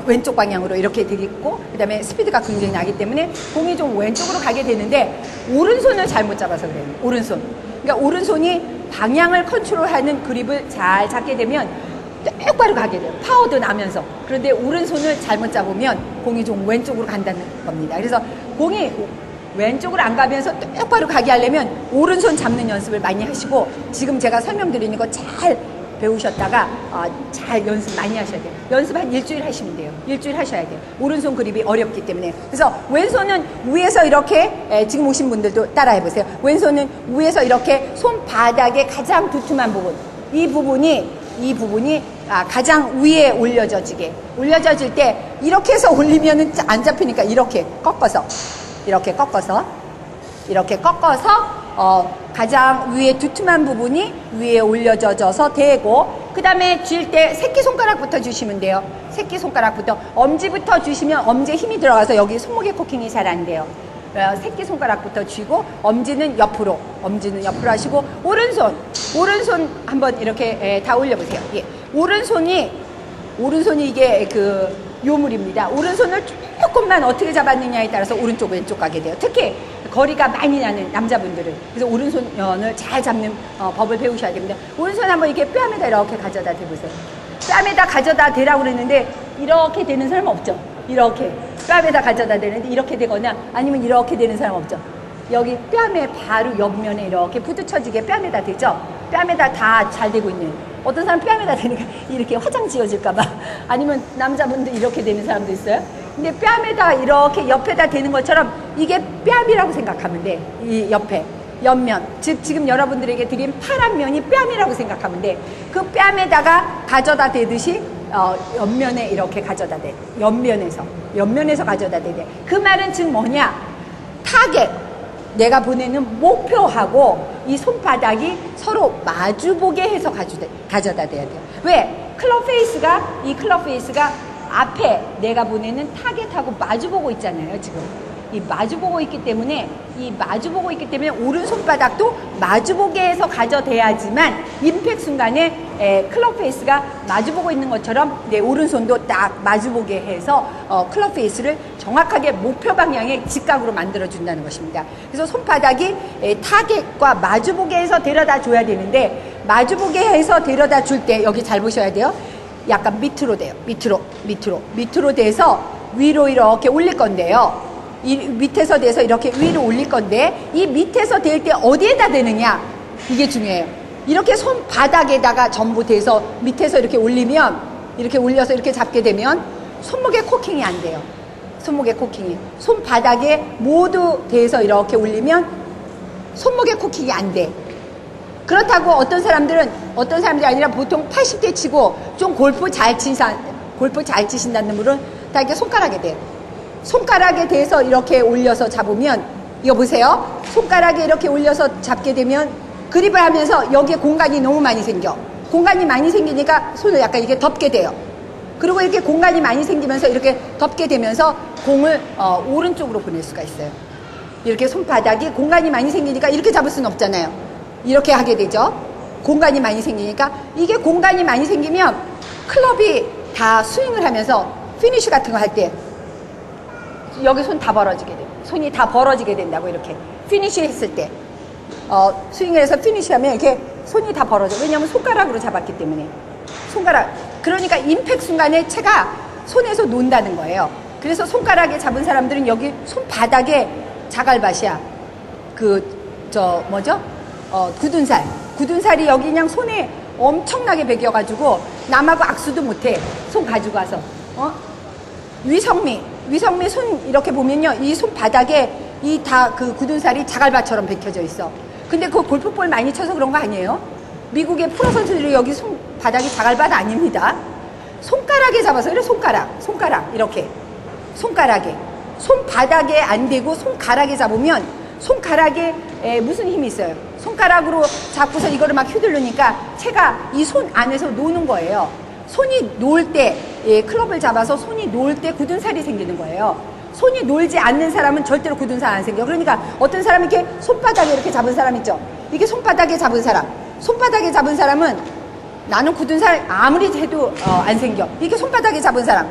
Speaker 1: 왼쪽 방향으로 이렇게 되겠고 그 다음에 스피드가 굉장히 나기 때문에 공이 좀 왼쪽으로 가게 되는데 오른손을 잘못 잡아서 그래요. 그러니까 오른손이 방향을 컨트롤하는 그립을 잘 잡게 되면 똑바로 가게 돼요. 파워도 나면서. 그런데 오른손을 잘못 잡으면 공이 좀 왼쪽으로 간다는 겁니다. 그래서 공이 왼쪽으로 안 가면서 똑바로 가게 하려면 오른손 잡는 연습을 많이 하시고 지금 제가 설명드리는 거 잘 배우셨다가 잘 연습 많이 하셔야 돼요. 연습 한 일주일 하시면 돼요. 일주일 하셔야 돼요. 오른손 그립이 어렵기 때문에. 그래서 왼손은 위에서 이렇게 지금 오신 분들도 따라해보세요. 왼손은 위에서 이렇게 손바닥의 가장 두툼한 부분 이 부분이 가장 위에 올려져질 때 이렇게 해서 올리면은 안 잡히니까 이렇게 꺾어서 가장 위에 두툼한 부분이 위에 올려져서 되고 그 다음에 쥘 때 새끼손가락부터 주시면 돼요. 새끼손가락부터 엄지부터 주시면 엄지에 힘이 들어가서 여기 손목의 코킹이 잘 안 돼요. 새끼손가락부터 쥐고 엄지는 옆으로 하시고 오른손 한번 이렇게 다 올려보세요. 오른손이 이게 그 요물입니다. 오른손을 조금만 어떻게 잡았느냐에 따라서 오른쪽 왼쪽 가게 돼요. 특히 거리가 많이 나는 남자분들은. 그래서 오른손을 잘 잡는 법을 배우셔야 됩니다. 오른손 한번 이렇게 뺨에다 이렇게 가져다 대보세요. 뺨에다 가져다 대라고 그랬는데 이렇게 되는 사람 없죠. 이렇게 뺨에다 가져다 대는데 이렇게 되거나 아니면 이렇게 되는 사람 없죠. 여기 뺨에 바로 옆면에 이렇게 부딪혀지게 뺨에다 대죠. 뺨에다 다 잘 되고 있는. 어떤 사람 뺨에다 대니까 이렇게 화장 지워질까봐 아니면 남자분들 이렇게 되는 사람도 있어요. 근데 뺨에다 이렇게 옆에다 대는 것처럼 이게 뺨이라고 생각하면 돼. 이 옆면. 즉 지금 여러분들에게 드린 파란 면이 뺨이라고 생각하면 돼. 그 뺨에다가 가져다 대듯이 옆면에 이렇게 가져다 대. 옆면에서 가져다 대대. 그 말은 즉 뭐냐? 타겟. 내가 보내는 목표하고 이 손바닥이 서로 마주보게 해서 가져다 대야 돼요. 왜? 클럽 페이스가 앞에 내가 보내는 타겟하고 마주보고 있잖아요, 지금. 이 마주보고 있기 때문에 오른손바닥도 마주보게 해서 가져대야지만 임팩 순간에 클럽 페이스가 마주보고 있는 것처럼 내 오른손도 딱 마주보게 해서 클럽 페이스를 정확하게 목표 방향의 직각으로 만들어준다는 것입니다. 그래서 손바닥이 타겟과 마주보게 해서 데려다 줘야 되는데 마주보게 해서 데려다 줄 때 여기 잘 보셔야 돼요. 약간 밑으로 돼요. 밑으로 돼서 위로 이렇게 올릴 건데요. 이 밑에서 대서 이렇게 위로 올릴 건데 이 밑에서 댈 때 어디에다 대느냐 이게 중요해요. 이렇게 손바닥에다가 전부 대서 밑에서 이렇게 올리면 이렇게 올려서 이렇게 잡게 되면 손목에 코킹이 안 돼요. 손목에 코킹이. 손바닥에 모두 대서 이렇게 올리면 손목에 코킹이 안 돼. 그렇다고 어떤 사람들이 아니라 보통 80대 치고 좀 골프 잘 치신다는 분은 다 이렇게 손가락에 돼. 손가락에 대서 이렇게 올려서 잡으면 이거 보세요. 손가락에 이렇게 올려서 잡게 되면 그립을 하면서 여기에 공간이 너무 많이 생겨. 공간이 많이 생기니까 손을 약간 이렇게 덮게 돼요. 그리고 이렇게 공간이 많이 생기면서 이렇게 덮게 되면서 공을 오른쪽으로 보낼 수가 있어요. 이렇게 손바닥이 공간이 많이 생기니까 이렇게 잡을 수는 없잖아요. 이렇게 하게 되죠. 공간이 많이 생기니까 이게 공간이 많이 생기면 클럽이 다 스윙을 하면서 피니쉬 같은 거 할 때 여기 손 다 벌어지게 돼요. 손이 다 벌어지게 된다고 이렇게 피니쉬 했을 때 스윙을 해서 피니쉬 하면 이렇게 손이 다 벌어져. 왜냐하면 손가락으로 잡았기 때문에. 손가락. 그러니까 임팩 순간에 채가 손에서 논다는 거예요. 그래서 손가락에 잡은 사람들은 여기 손바닥에 자갈밭이야. 굳은살이 여기 그냥 손에 엄청나게 베겨가지고 남하고 악수도 못해. 손 가지고 와서. 위성미 손 이렇게 보면요. 이 손바닥에 이 다 그 굳은살이 자갈밭처럼 베겨져 있어. 근데 그 골프볼 많이 쳐서 그런 거 아니에요? 미국의 프로 선수들이 여기 손바닥이 자갈밭 아닙니다. 손가락에 잡아서 이래 손가락 이렇게 손가락에 손바닥에 안 대고 손가락에 잡으면 손가락에 무슨 힘이 있어요? 손가락으로 잡고서 이거를 막 휘두르니까 채가 이 손 안에서 노는 거예요. 손이 놓을 때 클럽을 잡아서 손이 놓을 때 굳은 살이 생기는 거예요. 손이 놀지 않는 사람은 절대로 굳은 살 안 생겨. 그러니까 어떤 사람은 이렇게 손바닥에 이렇게 잡은 사람 있죠. 이게 손바닥에 잡은 사람은 나는 굳은 살 아무리 해도 안 생겨. 이렇게 손바닥에 잡은 사람,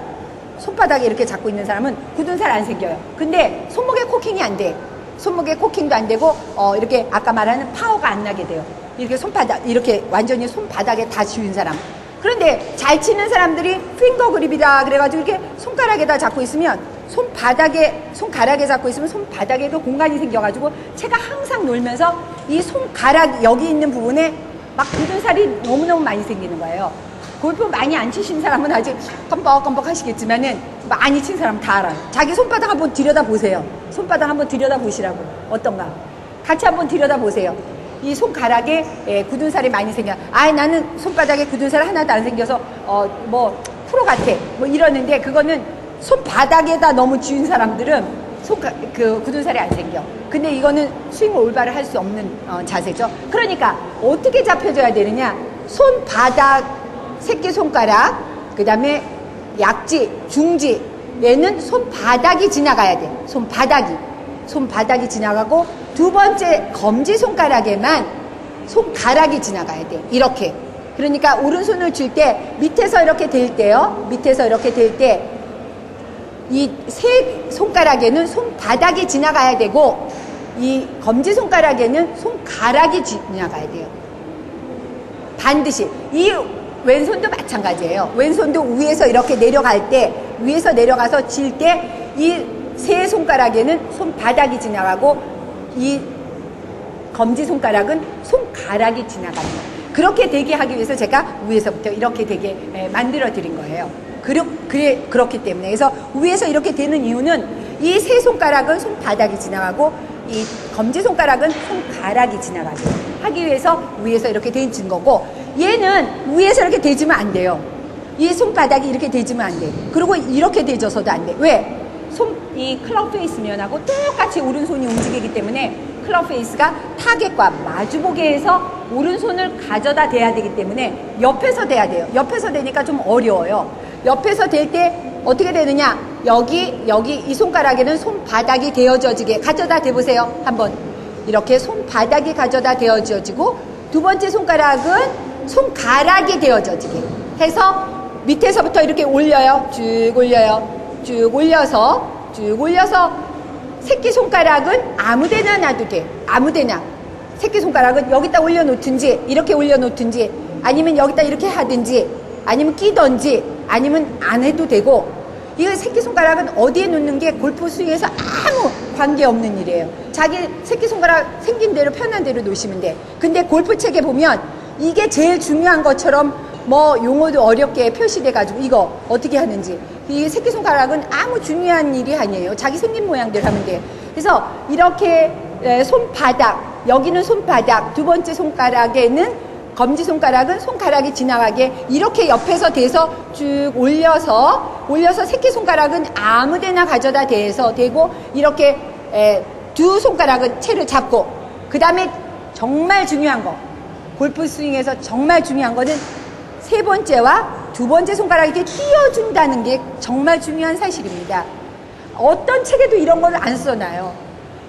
Speaker 1: 손바닥에 이렇게 잡고 있는 사람은 굳은 살 안 생겨요. 근데 손목에 코킹이 안 돼. 손목에 코킹도 안 되고 이렇게 아까 말하는 파워가 안 나게 돼요. 이렇게 손바닥 이렇게 완전히 손바닥에 다 쥐은 사람. 그런데 잘 치는 사람들이 핑거 그립이다 그래가지고 이렇게 손가락에다 잡고 있으면 손가락에 잡고 있으면 손바닥에도 공간이 생겨가지고 채가 항상 놀면서 이 손가락 여기 있는 부분에 막 굳은 살이 너무너무 많이 생기는 거예요. 골프 많이 안 치신 사람은 아직 껌뻑껌뻑 하시겠지만은 많이 친 사람은 다 알아요. 자기 손바닥 한번 들여다보세요. 손바닥 한번 들여다보시라고. 어떤가? 같이 한번 들여다보세요. 이 손가락에 굳은 살이 많이 생겨. 나는 손바닥에 굳은 살 하나도 안 생겨서 프로 같아 뭐 이러는데 그거는 손바닥에다 너무 쥐은 사람들은 굳은 살이 안 생겨. 근데 이거는 스윙을 올바로 할 수 없는 자세죠. 그러니까 어떻게 잡혀줘야 되느냐? 손바닥, 새끼손가락, 그 다음에 약지, 중지 얘는 손바닥이 지나가야 돼. 손바닥이 지나가고 두 번째 검지손가락에만 손가락이 지나가야 돼. 이렇게. 그러니까 오른손을 줄 때 밑에서 이렇게 댈 때요. 이 세 손가락에는 손바닥이 지나가야 되고 이 검지손가락에는 손가락이 지나가야 돼요. 반드시. 이 왼손도 마찬가지예요. 왼손도 위에서 이렇게 내려갈 때 위에서 내려가서 칠 때 이 세 손가락에는 손바닥이 지나가고 이 검지손가락은 손가락이 지나가는 거예요. 그렇게 되게 하기 위해서 제가 위에서부터 이렇게 되게 만들어 드린 거예요. 그렇기 때문에. 그래서 위에서 이렇게 되는 이유는 이 세 손가락은 손바닥이 지나가고 이 검지손가락은 손가락이 지나가게 하기 위해서 위에서 이렇게 대진 거고, 얘는 위에서 이렇게 대지면 안 돼요. 이 손바닥이 이렇게 대지면 안 돼. 그리고 이렇게 대져서도 안 돼. 왜? 이 클럽 페이스 면하고 똑같이 오른손이 움직이기 때문에 클럽 페이스가 타겟과 마주보게 해서 오른손을 가져다 대야 되기 때문에 옆에서 대야 돼요. 옆에서 대니까 좀 어려워요. 옆에서 댈 때 어떻게 되느냐? 여기 이 손가락에는 손바닥이 대어져지게 가져다 대보세요. 한번 이렇게 손바닥이 가져다 대어져지고, 두 번째 손가락은 손가락이 대어져지게 해서 밑에서부터 이렇게 올려요. 쭉 올려서 새끼손가락은 아무데나 놔도 돼. 아무데나. 새끼손가락은 여기다 올려놓든지 이렇게 올려놓든지 아니면 여기다 이렇게 하든지 아니면 끼든지 아니면 안 해도 되고, 이 새끼손가락은 어디에 놓는 게 골프 스윙에서 아무 관계없는 일이에요. 자기 새끼손가락 생긴 대로 편한 대로 놓으시면 돼. 근데 골프책에 보면 이게 제일 중요한 것처럼 뭐 용어도 어렵게 표시돼 가지고 이거 어떻게 하는지, 이 새끼손가락은 아무 중요한 일이 아니에요. 자기 생긴 모양대로 하면 돼. 그래서 이렇게 손바닥, 여기는 손바닥, 두 번째 손가락에는 검지손가락은 손가락이 지나가게 이렇게 옆에서 대서 쭉 올려서 새끼손가락은 아무데나 가져다 대서 대고 이렇게 두 손가락은 채를 잡고, 그 다음에 정말 중요한 거, 골프 스윙에서 정말 중요한 거는 세 번째와 두 번째 손가락이 이렇게 띄워준다는 게 정말 중요한 사실입니다. 어떤 책에도 이런 걸 안 써놔요.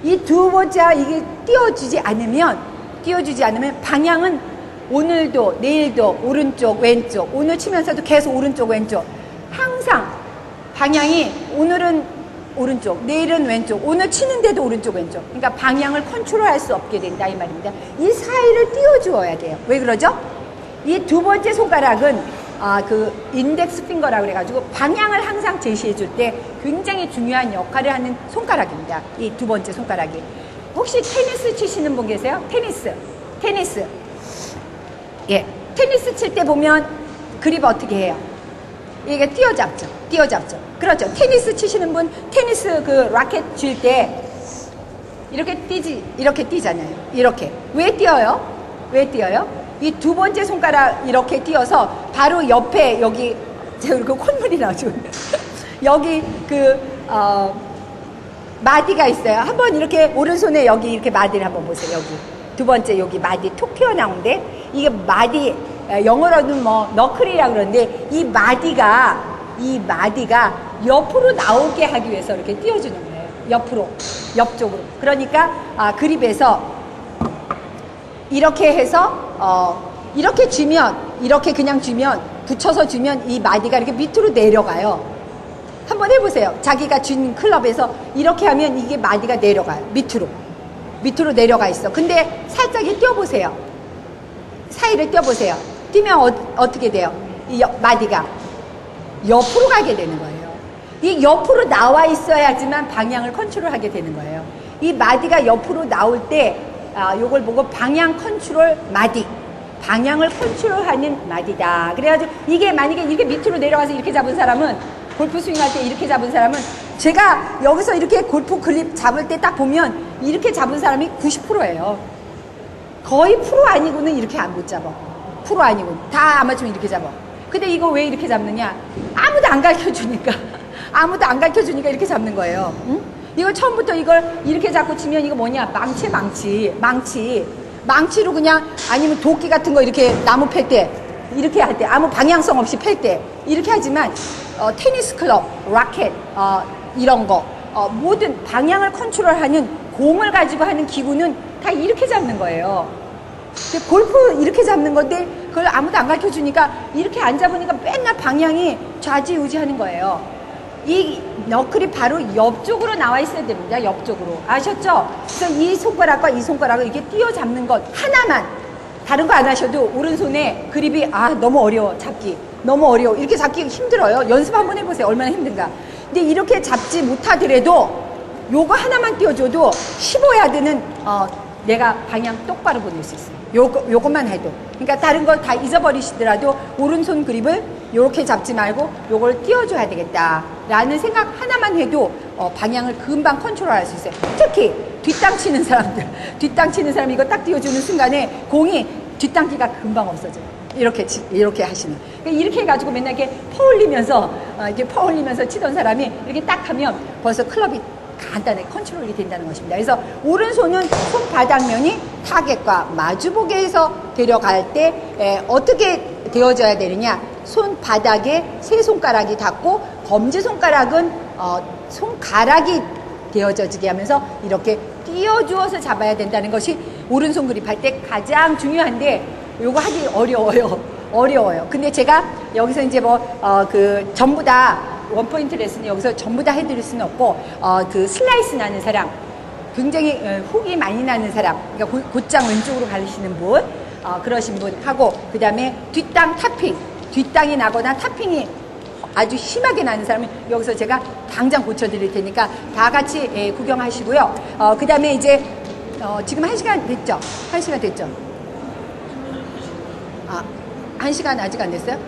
Speaker 1: 이 두 번째와 이게 띄워주지 않으면 방향은 오늘도 내일도 오른쪽 왼쪽, 오늘 치면서도 계속 오른쪽 왼쪽, 항상 방향이 오늘은 오른쪽 내일은 왼쪽, 오늘 치는데도 오른쪽 왼쪽, 그러니까 방향을 컨트롤할 수 없게 된다 이 말입니다. 이 사이를 띄워주어야 돼요. 왜 그러죠? 이 두 번째 손가락은 그 인덱스 핑거라고 그래가지고 방향을 항상 제시해 줄 때 굉장히 중요한 역할을 하는 손가락입니다. 이 두 번째 손가락이. 혹시 테니스 치시는 분 계세요? 테니스. 예, 테니스 칠 때 보면 그립 어떻게 해요? 이게 띄어잡죠. 그렇죠. 테니스 치시는 분, 테니스 그 라켓 쥘 때 이렇게 뛰잖아요. 이렇게. 왜 뛰어요? 이 두 번째 손가락 이렇게 띄어서 바로 옆에 여기 제가 그 콧물이 나죠. 여기 마디가 있어요. 한번 이렇게 오른손에 여기 이렇게 마디를 한번 보세요. 여기 두 번째 여기 마디 톡 튀어나오는데, 이게 마디, 영어로는 뭐 너클이라고 그러는데 이 마디가 옆으로 나오게 하기 위해서 이렇게 띄워주는 거예요. 옆쪽으로. 그러니까 그립에서 이렇게 해서 이렇게 그냥 쥐면, 붙여서 쥐면 이 마디가 이렇게 밑으로 내려가요. 한번 해보세요. 자기가 쥔 클럽에서 이렇게 하면 이게 마디가 내려가요. 밑으로 내려가 있어. 근데 살짝 띄워보세요. 사이를 띄워보세요. 뛰면 어떻게 돼요? 이 마디가 옆으로 가게 되는 거예요. 이 옆으로 나와 있어야지만 방향을 컨트롤하게 되는 거예요. 이 마디가 옆으로 나올 때 요걸 보고 방향 컨트롤 마디, 방향을 컨트롤하는 마디다. 그래가지고 이게 만약에 이렇게 밑으로 내려가서 이렇게 잡은 사람은, 골프 스윙할 때 이렇게 잡은 사람은, 제가 여기서 이렇게 골프 그립 잡을 때 딱 보면 이렇게 잡은 사람이 90%예요. 거의 프로 아니고는 이렇게 못 잡아. 프로 아니고 다 아마추어 이렇게 잡아. 근데 이거 왜 이렇게 잡느냐? 아무도 안 가르쳐주니까 이렇게 잡는 거예요. 응? 이걸 처음부터 이걸 이렇게 잡고 치면 이거 뭐냐? 망치로 그냥, 아니면 도끼 같은 거 이렇게 나무 팰 때 이렇게 할 때 아무 방향성 없이 팰 때 이렇게 하지만 테니스 클럽, 라켓, 이런 거 모든 방향을 컨트롤하는 공을 가지고 하는 기구는 다 이렇게 잡는 거예요. 골프 이렇게 잡는 건데 그걸 아무도 안 가르쳐 주니까 이렇게 안 잡으니까 맨날 방향이 좌지우지하는 거예요. 이 너클이 바로 옆쪽으로 나와 있어야 됩니다. 옆쪽으로. 아셨죠? 그래서 이 손가락과 이 손가락을 이렇게 띄어 잡는 것 하나만, 다른 거 안 하셔도 오른손에 그립이 너무 어려워, 잡기 너무 어려워, 이렇게 잡기 힘들어요. 연습 한번 해보세요. 얼마나 힘든가. 근데 이렇게 잡지 못하더라도 요거 하나만 띄워줘도 15야드는 내가 방향 똑바로 보낼 수 있어요. 요것만 해도. 그러니까 다른 걸 다 잊어버리시더라도 오른손 그립을 요렇게 잡지 말고 요걸 띄워줘야 되겠다 라는 생각 하나만 해도 방향을 금방 컨트롤할 수 있어요. 특히 뒷땅 치는 사람이 이거 딱 띄워주는 순간에 공이 뒷땅기가 금방 없어져요. 이렇게 하시면. 이렇게 해가지고 맨날 이렇게 퍼올리면서 치던 사람이 이렇게 딱 하면 벌써 클럽이 간단하게 컨트롤이 된다는 것입니다. 그래서 오른손은 손바닥면이 타겟과 마주보게 해서 데려갈 때 어떻게 되어져야 되느냐? 손바닥에 세 손가락이 닿고 검지손가락은 손가락이 되어지게 하면서 이렇게 띄워주어서 잡아야 된다는 것이 오른손 그립할 때 가장 중요한데, 요거 하기 어려워요. 근데 제가 여기서 이제 전부 다 원포인트 레슨 여기서 전부 다 해드릴 수는 없고, 그 슬라이스 나는 사람, 굉장히 훅이 많이 나는 사람, 그러니까 곧장 왼쪽으로 가시는 분, 그러신 분 하고, 그 다음에 뒷땅이 나거나 탑핑이 아주 심하게 나는 사람은 여기서 제가 당장 고쳐드릴 테니까 다 같이 구경하시고요. 그 다음에 이제 지금 1시간 됐죠? 1시간 됐죠? 1시간 아직 안 됐어요?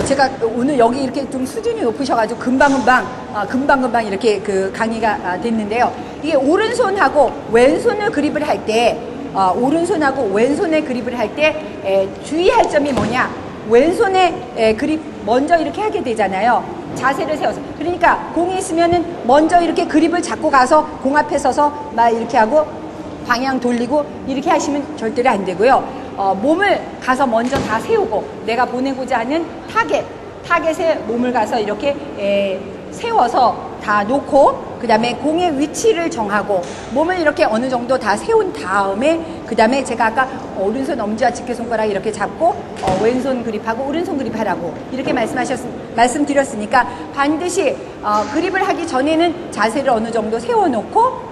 Speaker 1: 제가 오늘 여기 이렇게 좀 수준이 높으셔가지고 금방금방 이렇게 그 강의가 됐는데요. 이게 오른손하고 왼손을 그립을 할 때, 오른손하고 왼손의 그립을 할 때 주의할 점이 뭐냐? 왼손에 그립 먼저 이렇게 하게 되잖아요. 자세를 세워서. 그러니까 공이 있으면은 먼저 이렇게 그립을 잡고 가서 공 앞에 서서 막 이렇게 하고 방향 돌리고 이렇게 하시면 절대로 안 되고요. 몸을 가서 먼저 다 세우고 내가 보내고자 하는 타겟에 몸을 가서 이렇게 세워서 다 놓고 그 다음에 공의 위치를 정하고 몸을 이렇게 어느 정도 다 세운 다음에 그 다음에 제가 아까 오른손 엄지와 집게손가락 이렇게 잡고 왼손 그립하고 오른손 그립하라고 이렇게 말씀드렸으니까 반드시 그립을 하기 전에는 자세를 어느 정도 세워놓고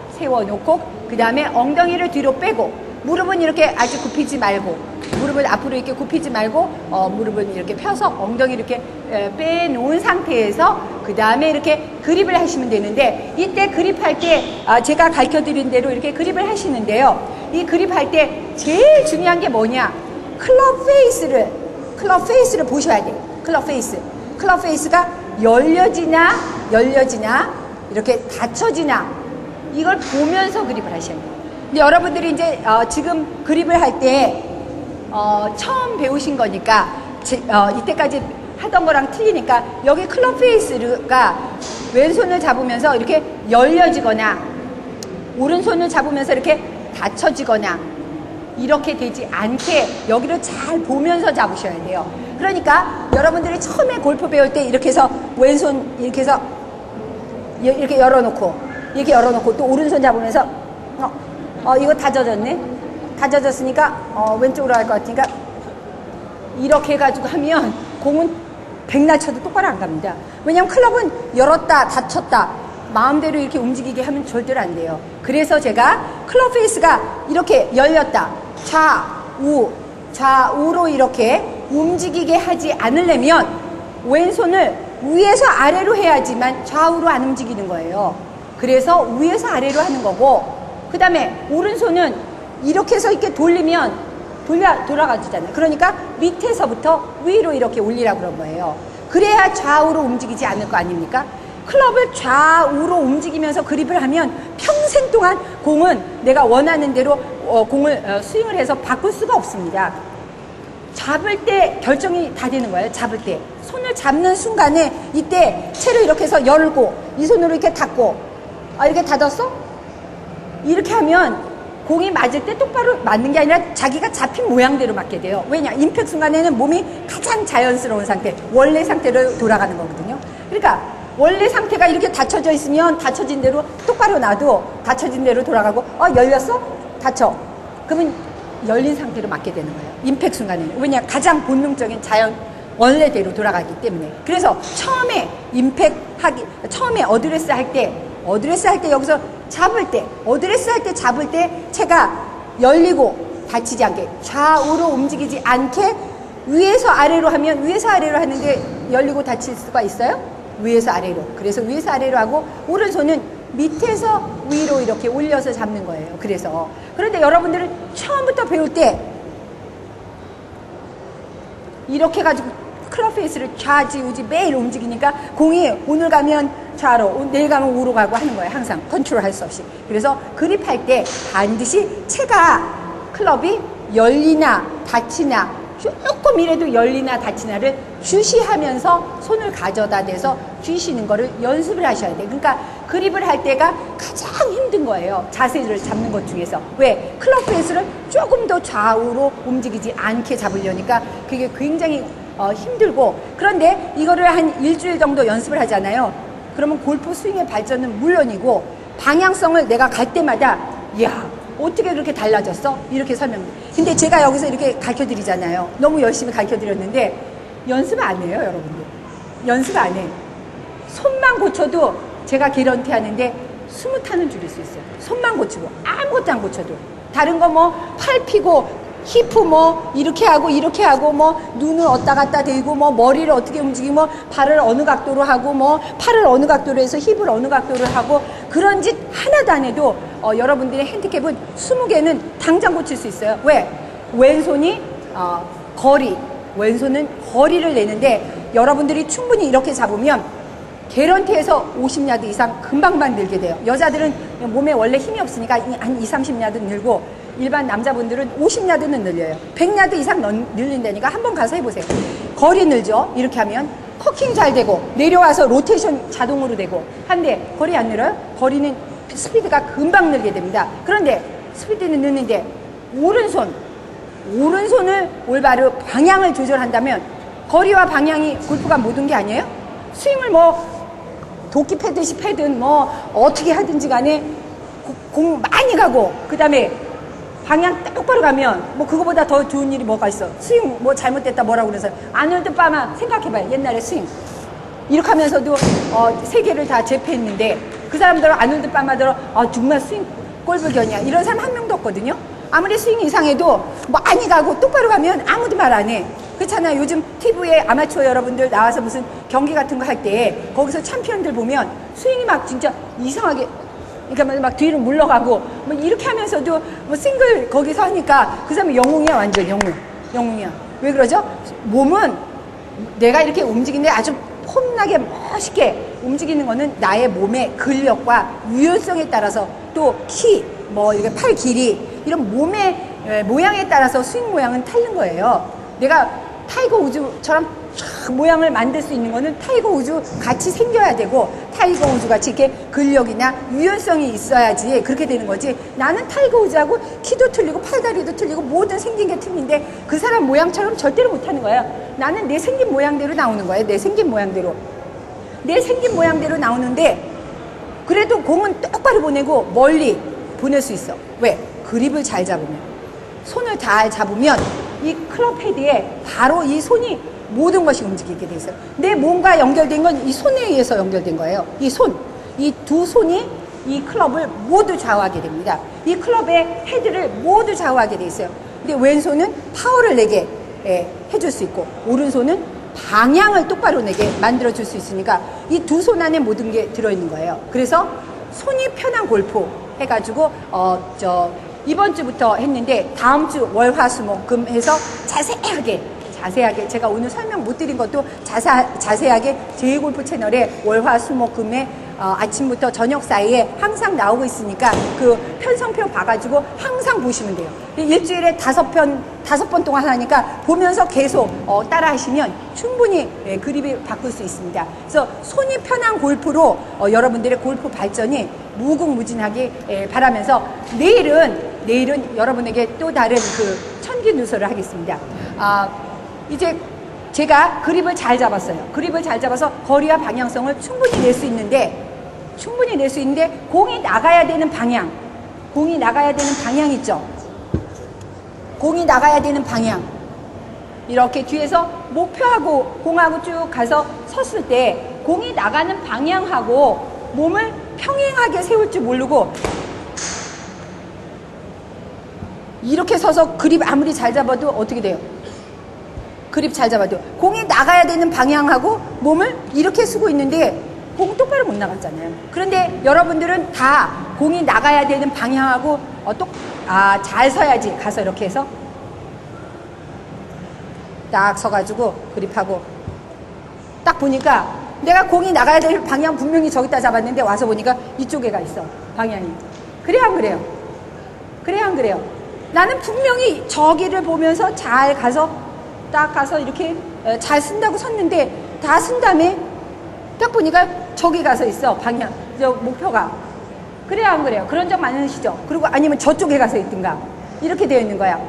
Speaker 1: 그 다음에 엉덩이를 뒤로 빼고 무릎은 이렇게 아주 굽히지 말고 무릎을 앞으로 이렇게 굽히지 말고 무릎은 이렇게 펴서 엉덩이를 이렇게 빼놓은 상태에서 그 다음에 이렇게 그립을 하시면 되는데 이때 그립할 때 제가 가르쳐드린 대로 이렇게 그립을 하시는데요. 이 그립할 때 제일 중요한 게 뭐냐? 클럽 페이스를 보셔야 돼요. 클럽 페이스가 열려지나 이렇게 닫혀지나 이걸 보면서 그립을 하셔야 돼요. 근데 여러분들이 이제 지금 그립을 할 때 처음 배우신 거니까 이때까지 하던 거랑 틀리니까 여기 클럽 페이스가 왼손을 잡으면서 이렇게 열려지거나 오른손을 잡으면서 이렇게 닫혀지거나 이렇게 되지 않게 여기를 잘 보면서 잡으셔야 돼요. 그러니까 여러분들이 처음에 골프 배울 때 이렇게 해서 왼손 이렇게 해서 이렇게 열어놓고 또 오른손 잡으면서 이거 다 젖었네? 다 젖었으니까 왼쪽으로 갈 것 같으니까 이렇게 해가지고 하면 공은 백날 쳐도 똑바로 안 갑니다. 왜냐면 클럽은 열었다 닫혔다 마음대로 이렇게 움직이게 하면 절대로 안 돼요. 그래서 제가 클럽 페이스가 이렇게 열렸다 좌우로 이렇게 움직이게 하지 않으려면 왼손을 위에서 아래로 해야지만 좌우로 안 움직이는 거예요. 그래서 위에서 아래로 하는 거고 그 다음에 오른손은 이렇게 해서 이렇게 돌리면 돌아가지잖아요. 그러니까 밑에서부터 위로 이렇게 올리라고 그런 거예요. 그래야 좌우로 움직이지 않을 거 아닙니까? 클럽을 좌우로 움직이면서 그립을 하면 평생 동안 공은 내가 원하는 대로 공을 스윙을 해서 바꿀 수가 없습니다. 잡을 때 결정이 다 되는 거예요. 잡을 때 손을 잡는 순간에 이때 채를 이렇게 해서 열고 이 손으로 이렇게 닫고 이렇게 닫았어? 이렇게 하면 공이 맞을 때 똑바로 맞는 게 아니라 자기가 잡힌 모양대로 맞게 돼요. 왜냐? 임팩트 순간에는 몸이 가장 자연스러운 상태, 원래 상태로 돌아가는 거거든요. 그러니까 원래 상태가 이렇게 닫혀져 있으면 닫혀진 대로 똑바로 놔도 닫혀진 대로 돌아가고 열렸어? 닫혀. 그러면 열린 상태로 맞게 되는 거예요. 임팩트 순간에는. 왜냐? 가장 본능적인 자연 원래대로 돌아가기 때문에. 그래서 처음에 처음에 어드레스 할 때 여기서 어드레스 할 때 잡을 때 채가 열리고 닫히지 않게 좌우로 움직이지 않게 위에서 아래로 하면 위에서 아래로 하는데 열리고 닫힐 수가 있어요? 위에서 아래로. 그래서 위에서 아래로 하고 오른손은 밑에서 위로 이렇게 올려서 잡는 거예요. 그런데 여러분들은 처음부터 배울 때 이렇게 해가지고 클럽 페이스를 좌지우지 매일 움직이니까 공이 오늘 가면 좌로 내일 가면 우로 가고 하는 거예요. 항상 컨트롤 할 수 없이. 그래서 그립할 때 반드시 채가 클럽이 열리나 닫히나 조금이라도 열리나 닫히나를 주시하면서 손을 가져다 대서 쥐시는 거를 연습을 하셔야 돼요. 그러니까 그립을 할 때가 가장 힘든 거예요. 자세를 잡는 것 중에서. 왜? 클럽 페이스를 조금 더 좌우로 움직이지 않게 잡으려니까 그게 굉장히 힘들고 그런데 이거를 한 일주일 정도 연습을 하잖아요. 그러면 골프 스윙의 발전은 물론이고 방향성을 내가 갈 때마다 이야 어떻게 그렇게 달라졌어? 이렇게 설명해요. 근데 제가 여기서 이렇게 가르쳐드리잖아요. 너무 열심히 가르쳐드렸는데 연습 안 해요, 여러분들. 연습 안 해. 손만 고쳐도 제가 개런티 하는데 20타는 줄일 수 있어요. 손만 고치고 아무것도 안 고쳐도. 다른 거 뭐 팔 피고 히프 뭐 이렇게 하고 뭐 눈을 왔다 갔다 대고 뭐 머리를 어떻게 움직이고 뭐 발을 어느 각도로 하고 뭐 팔을 어느 각도로 해서 힙을 어느 각도로 하고 그런 짓 하나도 안 해도 여러분들의 핸디캡은 20개는 당장 고칠 수 있어요. 왜? 왼손이 왼손은 거리를 내는데 여러분들이 충분히 이렇게 잡으면 개런티에서 50야드 이상 금방만 늘게 돼요. 여자들은 몸에 원래 힘이 없으니까 한 20, 30야드 늘고 일반 남자분들은 50야드는 늘려요. 100야드 이상 늘린다니까 한번 가서 해보세요. 거리 늘죠. 이렇게 하면 커킹 잘 되고 내려와서 로테이션 자동으로 되고 한데 거리 안 늘어요? 거리는 스피드가 금방 늘게 됩니다. 그런데 스피드는 느는데 오른손을 올바로 방향을 조절한다면 거리와 방향이 골프가 모든 게 아니에요? 스윙을 뭐 도끼 패듯이 패든 뭐 어떻게 하든지 간에 공 많이 가고 그 다음에 방향 똑바로 가면 뭐 그거보다 더 좋은 일이 뭐가 있어. 스윙 뭐 잘못됐다 뭐라고 그래서 안 올 때 빠마 생각해봐요. 옛날에 스윙 이렇게 하면서도 세 개를 다 제패했는데 그 사람들은 안 올 때 빠마들어 정말 스윙 꼴불견이야 이런 사람 한 명도 없거든요. 아무리 스윙 이상해도 많이 가고 똑바로 가면 아무도 말 안 해. 그렇잖아요. 요즘 TV에 아마추어 여러분들 나와서 무슨 경기 같은 거 할 때 거기서 챔피언들 보면 스윙이 막 진짜 이상하게 그러니까 막 뒤로 물러가고 뭐 이렇게 하면서도 뭐 싱글 거기서 하니까 그 사람이 영웅이야. 완전 영웅이야. 왜 그러죠? 몸은 내가 이렇게 움직이는데 아주 폼나게 멋있게 움직이는 거는 나의 몸의 근력과 유연성에 따라서 또 키, 뭐 이렇게 팔 길이 이런 몸의 모양에 따라서 스윙 모양은 타는 거예요. 내가 타이거 우즈처럼 쫙 모양을 만들 수 있는 거는 타이거 우즈 같이 생겨야 되고 타이거 우즈 같이 이렇게 근력이나 유연성이 있어야지 그렇게 되는 거지. 나는 타이거 우즈하고 키도 틀리고 팔다리도 틀리고 모든 생긴 게 틀린데 그 사람 모양처럼 절대로 못하는 거예요. 나는 내 생긴 모양대로 나오는 거예요. 내 생긴 모양대로 나오는데 그래도 공은 똑바로 보내고 멀리 보낼 수 있어. 왜? 그립을 잘 잡으면, 손을 잘 잡으면 이 클럽 헤드에 바로 이 손이 모든 것이 움직이게 돼 있어요. 내 몸과 연결된 건 이 손에 의해서 연결된 거예요. 이 두 손이 이 클럽을 모두 좌우하게 됩니다. 이 클럽의 헤드를 모두 좌우하게 돼 있어요. 근데 왼손은 파워를 내게 해줄 수 있고 오른손은 방향을 똑바로 내게 만들어줄 수 있으니까 이 두 손 안에 모든 게 들어있는 거예요. 그래서 손이 편한 골프 해가지고 이번 주부터 했는데 다음 주 월화수목금 해서 자세하게 제가 오늘 설명 못 드린 것도 자세하게 제이골프 채널에 월화수목금에 아침부터 저녁 사이에 항상 나오고 있으니까 그 편성표 봐가지고 항상 보시면 돼요. 일주일에 5번 동안 하니까 보면서 계속 따라 하시면 충분히 그립이 바꿀 수 있습니다. 그래서 손이 편한 골프로 여러분들의 골프 발전이 무궁무진하게 바라면서 내일은 여러분에게 또 다른 그 천기 누설을 하겠습니다. 이제 제가 그립을 잘 잡았어요. 그립을 잘 잡아서 거리와 방향성을 충분히 낼 수 있는데 공이 나가야 되는 방향 있죠. 공이 나가야 되는 방향 이렇게 뒤에서 목표하고 공하고 쭉 가서 섰을 때 공이 나가는 방향하고 몸을 평행하게 세울 줄 모르고 이렇게 서서 그립 아무리 잘 잡아도 어떻게 돼요? 그립 잘 잡아도 공이 나가야 되는 방향하고 몸을 이렇게 쓰고 있는데 공 똑바로 못 나갔잖아요. 그런데 여러분들은 다 공이 나가야 되는 방향하고 잘 서야지. 가서 이렇게 해서 딱 서가지고 그립하고 딱 보니까 내가 공이 나가야 될 방향 분명히 저기다 잡았는데 와서 보니까 이쪽에 가 있어. 방향이. 그래요 안 그래요? 그래요 안 그래요? 나는 분명히 저기를 보면서 잘 가서 딱 가서 이렇게 잘 쓴다고 섰는데 다 쓴 다음에 딱 보니까 저기 가서 있어. 방향 목표가. 그래요 안 그래요? 그런 적 많으시죠? 그리고 아니면 저쪽에 가서 있든가 이렇게 되어 있는 거야.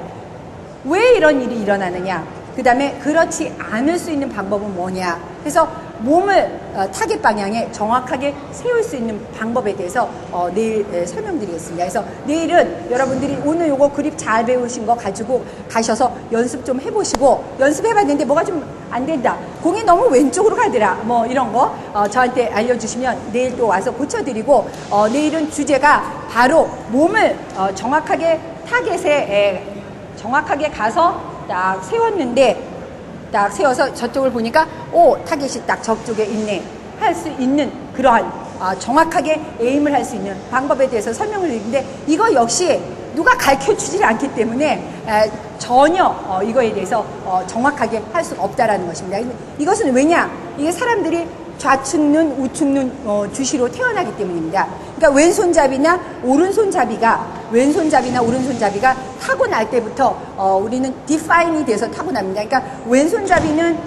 Speaker 1: 왜 이런 일이 일어나느냐? 그 다음에 그렇지 않을 수 있는 방법은 뭐냐? 그래서 몸을 타겟 방향에 정확하게 세울 수 있는 방법에 대해서 내일 설명드리겠습니다. 그래서 내일은 여러분들이 오늘 요거 그립 잘 배우신 거 가지고 가셔서 연습 좀 해보시고, 연습해봤는데 뭐가 좀 안 된다, 공이 너무 왼쪽으로 가더라, 뭐 이런 거 저한테 알려주시면 내일 또 와서 고쳐드리고, 내일은 주제가 바로 몸을 정확하게 타겟에 정확하게 가서 딱 세웠는데 딱 세워서 저쪽을 보니까 오, 타겟이 딱 저쪽에 있네 할 수 있는 그러한 정확하게 에임을 할 수 있는 방법에 대해서 설명을 드리는데 이거 역시 누가 가르쳐주질 않기 때문에 전혀 이거에 대해서 정확하게 할 수가 없다라는 것입니다. 이것은 왜냐? 이게 사람들이 좌측눈, 우측눈 주시로 태어나기 때문입니다. 그러니까 왼손잡이나 오른손잡이가 타고날 때부터 우리는 디파인이 돼서 타고납니다. 그러니까 왼손잡이는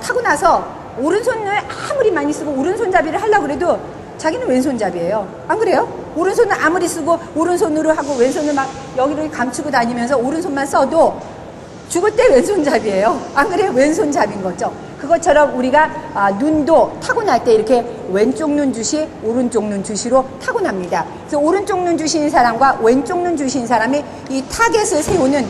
Speaker 1: 타고나서 오른손을 아무리 많이 쓰고 오른손잡이를 하려고 해도 자기는 왼손잡이에요. 안 그래요? 오른손을 아무리 쓰고 오른손으로 하고 왼손을 막 여기를 감추고 다니면서 오른손만 써도 죽을 때 왼손잡이에요. 안 그래요? 왼손잡이인 거죠. 그것처럼 우리가 눈도 타고날 때 이렇게 왼쪽 눈 주시, 오른쪽 눈 주시로 타고납니다. 그래서 오른쪽 눈 주시는 사람과 왼쪽 눈 주시는 사람이 이 타겟을 세우는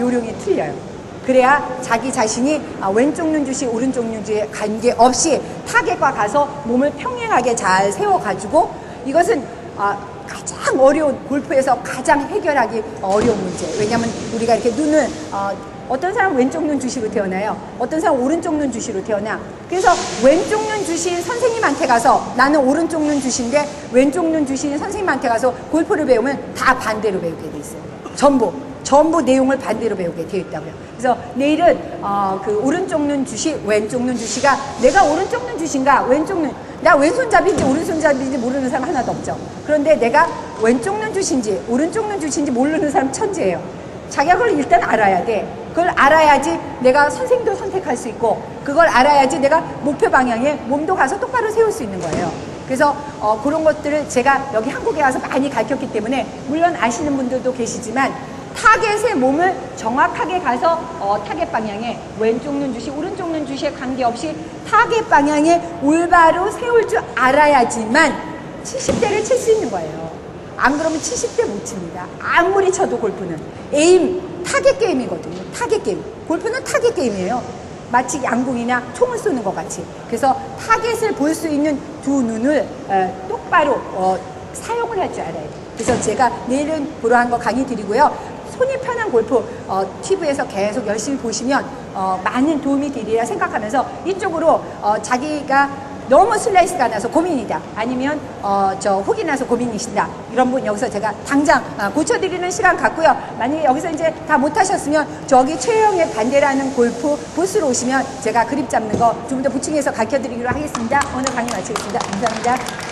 Speaker 1: 요령이 틀려요. 그래야 자기 자신이 왼쪽 눈 주시, 오른쪽 눈 주시에 관계없이 타겟과 가서 몸을 평행하게 잘 세워가지고 이것은 가장 어려운 골프에서 가장 해결하기 어려운 문제. 왜냐하면 우리가 이렇게 눈을 어떤 사람은 왼쪽 눈 주시로 태어나요. 어떤 사람은 오른쪽 눈 주시로 태어나. 그래서 왼쪽 눈 주신 선생님한테 가서 나는 오른쪽 눈 주신데 왼쪽 눈 주신 선생님한테 가서 골프를 배우면 다 반대로 배우게 돼 있어요. 전부 내용을 반대로 배우게 되어 있다고요. 그래서 내일은 그 오른쪽 눈 주시, 왼쪽 눈 주시가 내가 오른쪽 눈 주신가, 왼쪽 눈, 나 왼손잡이인지 오른손잡이인지 모르는 사람 하나도 없죠. 그런데 내가 왼쪽 눈 주신지 오른쪽 눈 주신지 모르는 사람 천재예요. 자기가 그걸 일단 알아야 돼. 그걸 알아야지 내가 선생님도 선택할 수 있고 그걸 알아야지 내가 목표 방향에 몸도 가서 똑바로 세울 수 있는 거예요. 그래서 그런 것들을 제가 여기 한국에 와서 많이 가르쳤기 때문에 물론 아시는 분들도 계시지만 타겟의 몸을 정확하게 가서 타겟 방향에 왼쪽 눈 주시, 오른쪽 눈 주시에 관계없이 타겟 방향에 올바로 세울 줄 알아야지만 70대를 칠 수 있는 거예요. 안 그러면 70대 못 칩니다. 아무리 쳐도 골프는 타겟 게임이거든요. 타겟 게임. 골프는 타겟 게임이에요. 마치 양궁이나 총을 쏘는 것 같이. 그래서 타겟을 볼 수 있는 두 눈을 똑바로 사용을 할 줄 알아야 돼요. 그래서 제가 내일은 그러한 거 강의 드리고요. 손이 편한 골프 TV에서 계속 열심히 보시면 많은 도움이 되리라 생각하면서 이쪽으로 자기가 너무 슬라이스가 나서 고민이다. 아니면 혹이 나서 고민이신다. 이런 분 여기서 제가 당장 고쳐드리는 시간 갖고요. 만약에 여기서 이제 다 못하셨으면 저기 최영의 반대라는 골프 부스로 오시면 제가 그립 잡는 거 좀 더 보충해서 가르쳐드리기로 하겠습니다. 오늘 강의 마치겠습니다. 감사합니다.